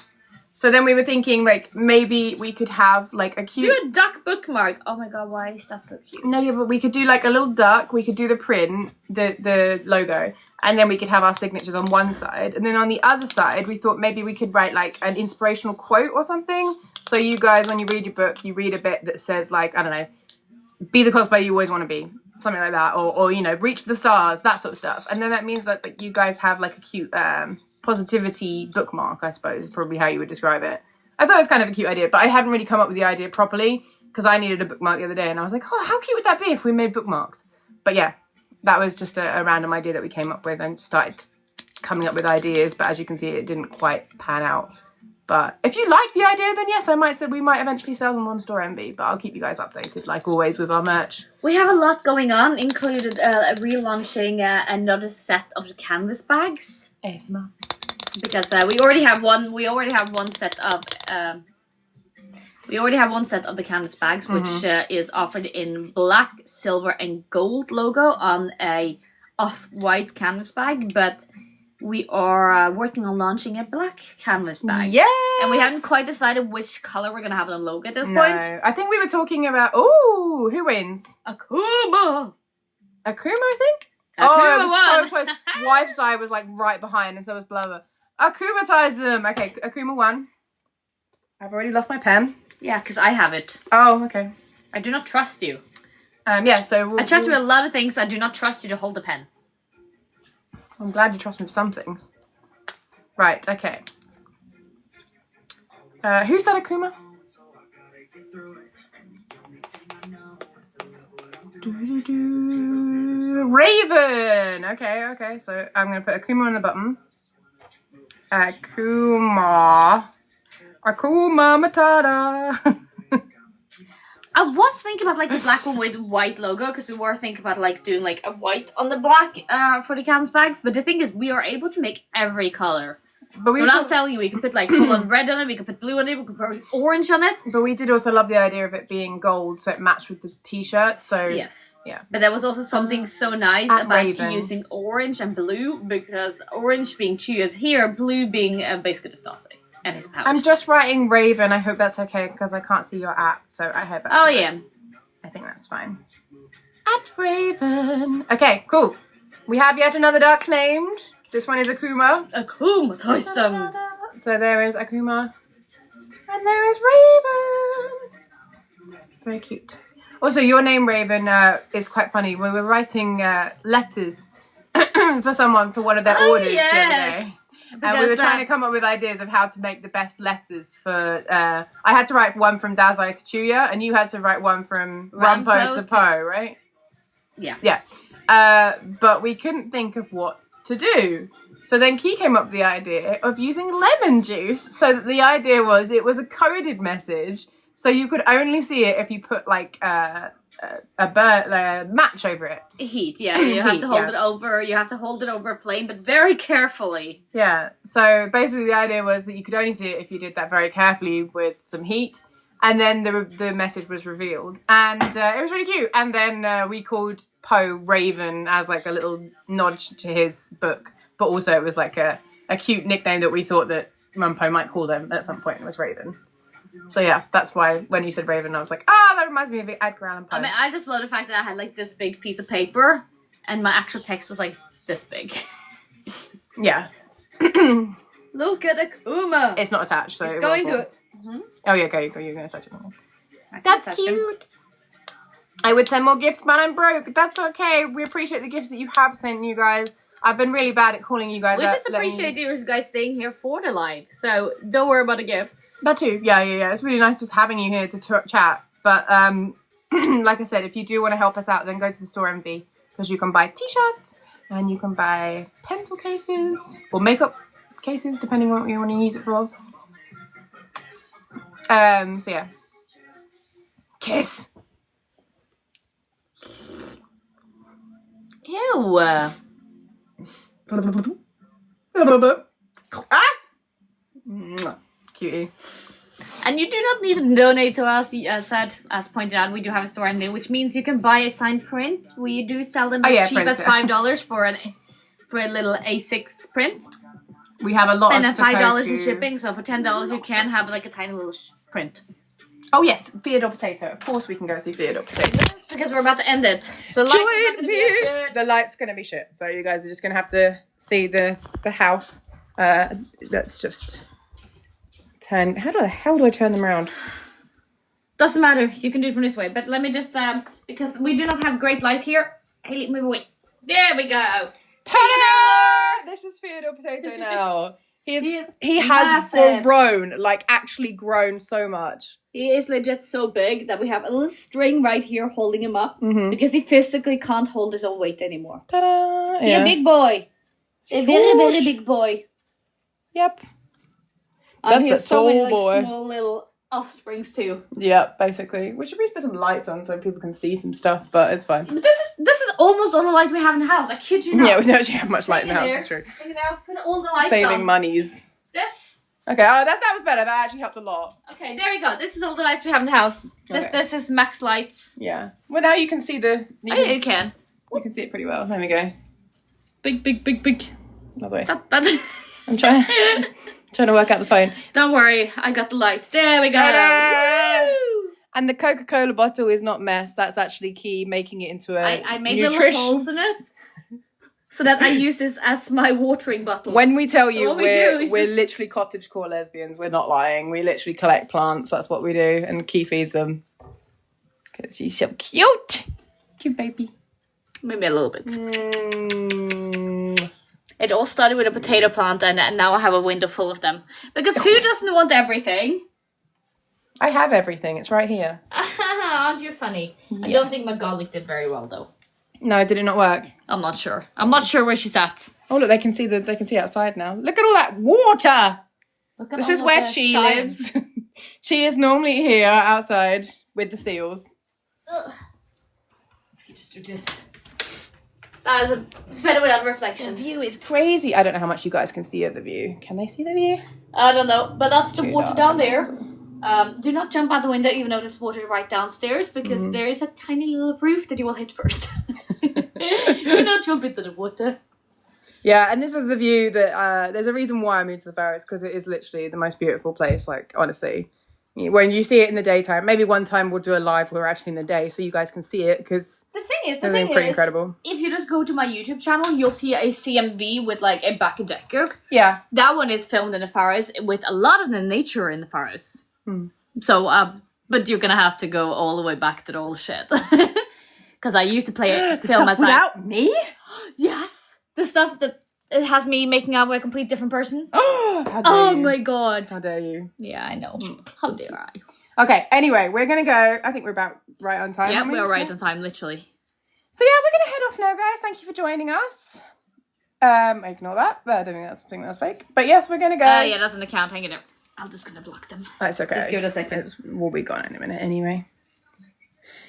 So then we were thinking, like, maybe we could have, like, a cute... Do a duck bookmark. Oh my god, why is that so cute? No, yeah, but we could do, like, a little duck. We could do the print, the logo. And then we could have our signatures on one side. And then on the other side, we thought maybe we could write, like, an inspirational quote or something. So you guys, when you read your book, you read a bit that says, like, I don't know, be the cosplayer you always want to be. Something like that. Or, you know, reach for the stars, that sort of stuff. And then that means that you guys have, like, a cute... positivity bookmark, I suppose, is probably how you would describe it. I thought it was kind of a cute idea, but I hadn't really come up with the idea properly because I needed a bookmark the other day and I was like, oh, how cute would that be if we made bookmarks? But yeah, that was just a random idea that we came up with and started coming up with ideas, but as you can see, it didn't quite pan out. But if you like the idea, then yes, I might say we might eventually sell them on Store MB, but I'll keep you guys updated, like always, with our merch. We have a lot going on, included relaunching another set of the canvas bags. ASMR. Because we already have one. We already have one set of. We already have one set of the canvas bags, which is offered in black, silver, and gold logo on a off-white canvas bag. But we are working on launching a black canvas bag. Yes! And we haven't quite decided which color we're gonna have on the logo at this point. I think we were talking about. Ooh, who wins? Akuma. Akuma, I think. Akuma it was so close. Wife's eye was like right behind, and so was Blower. Akuma ties them. Okay, Akuma won. I've already lost my pen. Yeah, because I have it. Oh, okay. I do not trust you. Yeah, so I trust you with a lot of things. I do not trust you to hold the pen. I'm glad you trust me with some things. Right. Okay. Who said Akuma? Raven. Okay. So I'm gonna put Akuma on the bottom. Akuma Matata. I was thinking about like the black one with white logo because we were thinking about like doing like a white on the black for the canvas bags. But the thing is, we are able to make every color. But so I'll tell you, we can put like full on red on it, we can put blue on it, we can put orange on it. But we did also love the idea of it being gold, so it matched with the t-shirt. So yes, yeah. But there was also something so nice about using orange and blue, because orange being Chuyu's here, blue being basically the Stasi and his powers. I'm just writing Raven. I hope that's okay because I can't see your app, so I hope that's yeah. I think that's fine. At Raven. Okay, cool. We have yet another duck named. This one is Akuma. Akuma Toystem. So there is Akuma. And there is Raven. Very cute. Also, your name, Raven, is quite funny. We were writing letters for someone for one of their orders the other day. And we were trying to come up with ideas of how to make the best letters for... I had to write one from Dazai to Chuya, and you had to write one from Rampo to Po, right? Yeah. Yeah. But we couldn't think of what to do. So then Key came up with the idea of using lemon juice. So that the idea was it was a coded message. So you could only see it if you put like a match over it. Heat, yeah. You have to hold it over. You have to hold it over a flame, but very carefully. Yeah. So basically, the idea was that you could only see it if you did that very carefully with some heat, and then the message was revealed, and it was really cute. And then we called Poe Raven as like a little nod to his book, but also it was like a cute nickname that we thought that Mum Poe might call them at some point. It was Raven. So yeah, that's why when you said Raven, I was like, that reminds me of Edgar Allan Poe. I mean, I just love the fact that I had like this big piece of paper, and my actual text was like this big. Yeah. Look at Akuma. It's not attached, so it's going to. Oh yeah, go. You're going to touch it. That's cute. I would send more gifts, but I'm broke. That's okay. We appreciate the gifts that you have sent, you guys. I've been really bad at calling you guys We up. just appreciate you guys staying here for the live, so don't worry about the gifts. That too. Yeah. It's really nice just having you here to chat. But like I said, if you do want to help us out, then go to the store MV, because you can buy t-shirts and you can buy pencil cases or makeup cases, depending on what you want to use it for. So yeah. Kiss. Ew. Cutie. And you do not need to donate to us, as pointed out, we do have a store ending, which means you can buy a signed print. We do sell them as cheap as $5 for a little A6 print. We have a lot and of $5 in shipping, so for $10 you can have like a tiny little print. Oh yes, Theodore Potato. Of course we can go see Theodore Potato. Yes, because we're about to end it. So the light is not gonna be as good. The light's gonna be shit. So you guys are just gonna have to see the house. Let's just turn. How the hell do I turn them around? Doesn't matter. You can do it from this way. But let me just because we do not have great light here. Hey, move away. There we go. Ta-da! This is Theodore Potato now. He has grown, like actually grown so much. He is legit so big that we have a little string right here holding him up because he physically can't hold his own weight anymore. Ta-da! He's a big boy. A very, very big boy. Yep. That's a so many, tall boy. Small little offsprings too. Yeah, basically. We should put some lights on so people can see some stuff, but it's fine. But this is almost all the light we have in the house. I kid you not. Yeah, we don't actually have much light in the house. It's true. You know, put all the lights Saving on. monies. This. Okay, that was better. That actually helped a lot. Okay, there we go. This is all the lights we have in the house. This is max lights. Yeah. Well, now you can see the. You can. You can see it pretty well. There we go. Big. Another way. That. I'm trying to work out the phone. Don't worry, I got the light. There we go. Woo! And the Coca-Cola bottle is not mess. That's actually Key making it into a I made little holes in it so that I use this as my watering bottle. When we tell you we're just... literally cottagecore lesbians, we're not lying. We literally collect plants. That's what we do. And Key feeds them. Because she's so cute. Cute baby. Maybe a little bit. It all started with a potato plant and now I have a window full of them. Because who doesn't want everything? I have everything. It's right here. Aren't you funny? Yeah. I don't think my garlic did very well though. No, did it not work? I'm not sure. I'm not sure where she's at. Oh look, they can see outside now. Look at all that water. This is where she lives. She is normally here outside with the seals. Ugh. If you just do this. That is a better without reflection. The view is crazy. I don't know how much you guys can see of the view. Can they see the view? I don't know, but that's the water down there. Do not jump out the window even though there's water right downstairs because there is a tiny little roof that you will hit first. Do not jump into the water. Yeah, and this is the view that there's a reason why I moved to the Faroes because it is literally the most beautiful place. Like honestly, when you see it in the daytime, maybe one time we'll do a live where we're actually in the day so you guys can see it because the thing is, incredible. If you just go to my YouTube channel, you'll see a CMV with like a back-a-decker. Yeah, that one is filmed in the Faroes with a lot of the nature in the Faroes. So, but you're gonna have to go all the way back to all the shit because I used to film outside. Without me? Yes, the stuff that it has me making out with a complete different person. Oh my god! How dare you? Yeah, I know. How dare I? Okay. Anyway, we're gonna go. I think we're about right on time. Yeah, we're right on time, literally. So yeah, we're gonna head off now, guys. Thank you for joining us. Ignore that. I don't think that's something that's fake. But yes, we're gonna go. Yeah, that's an account. Hang in. I'm just gonna block them. That's okay. Just give it a second. We'll be gone in a minute anyway.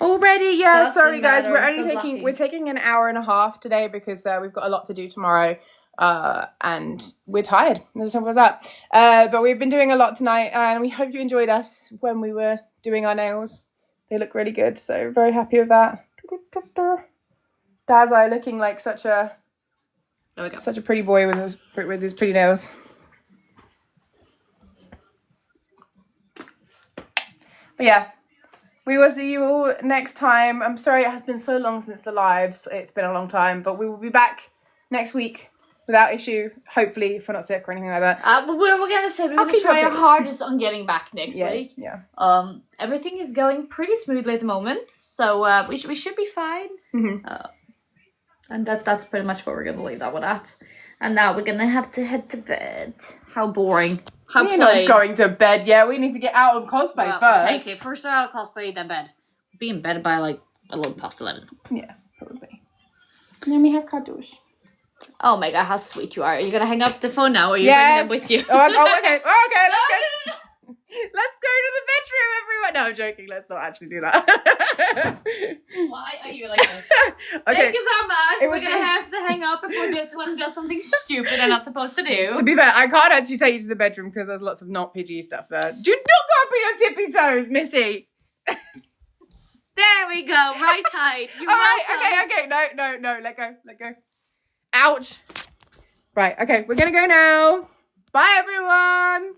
Already, yeah. Doesn't Sorry guys, matter, we're taking an hour and a half today because we've got a lot to do tomorrow, and we're tired. As simple as that. But we've been doing a lot tonight, and we hope you enjoyed us when we were doing our nails. They look really good, so very happy with that. Dazai looking like such a pretty boy with his pretty nails. But yeah. We will see you all next time. I'm sorry it has been so long since the lives. It's been a long time, but we will be back next week without issue. Hopefully, if we're not sick or anything like that. We're gonna say we're gonna try our hardest on getting back next week. Yeah. Everything is going pretty smoothly at the moment, so we should be fine. Mm-hmm. And that's pretty much what we're gonna leave that one at. And now we're gonna have to head to bed. How boring. We're not going to bed yet. We need to get out of cosplay first. Okay, first out of cosplay, then bed. Be in bed by like a little past 11. Yeah, probably. And then we have cuddles. Oh my god, how sweet you are. Are you gonna hang up the phone now, or are you bringing them with you? Okay, let's go. Let's go to the bedroom, everyone. No, I'm joking. Let's not actually do that. Why are you like this? Okay. Thank you so much. We're gonna have to hang up before this one does something stupid they're not supposed to do. To be fair, I can't actually take you to the bedroom because there's lots of not PG stuff there. Do not go up on your tippy toes, Missy. There we go. Right height. You're welcome. Okay. No. Let go. Ouch. Right. Okay. We're gonna go now. Bye, everyone.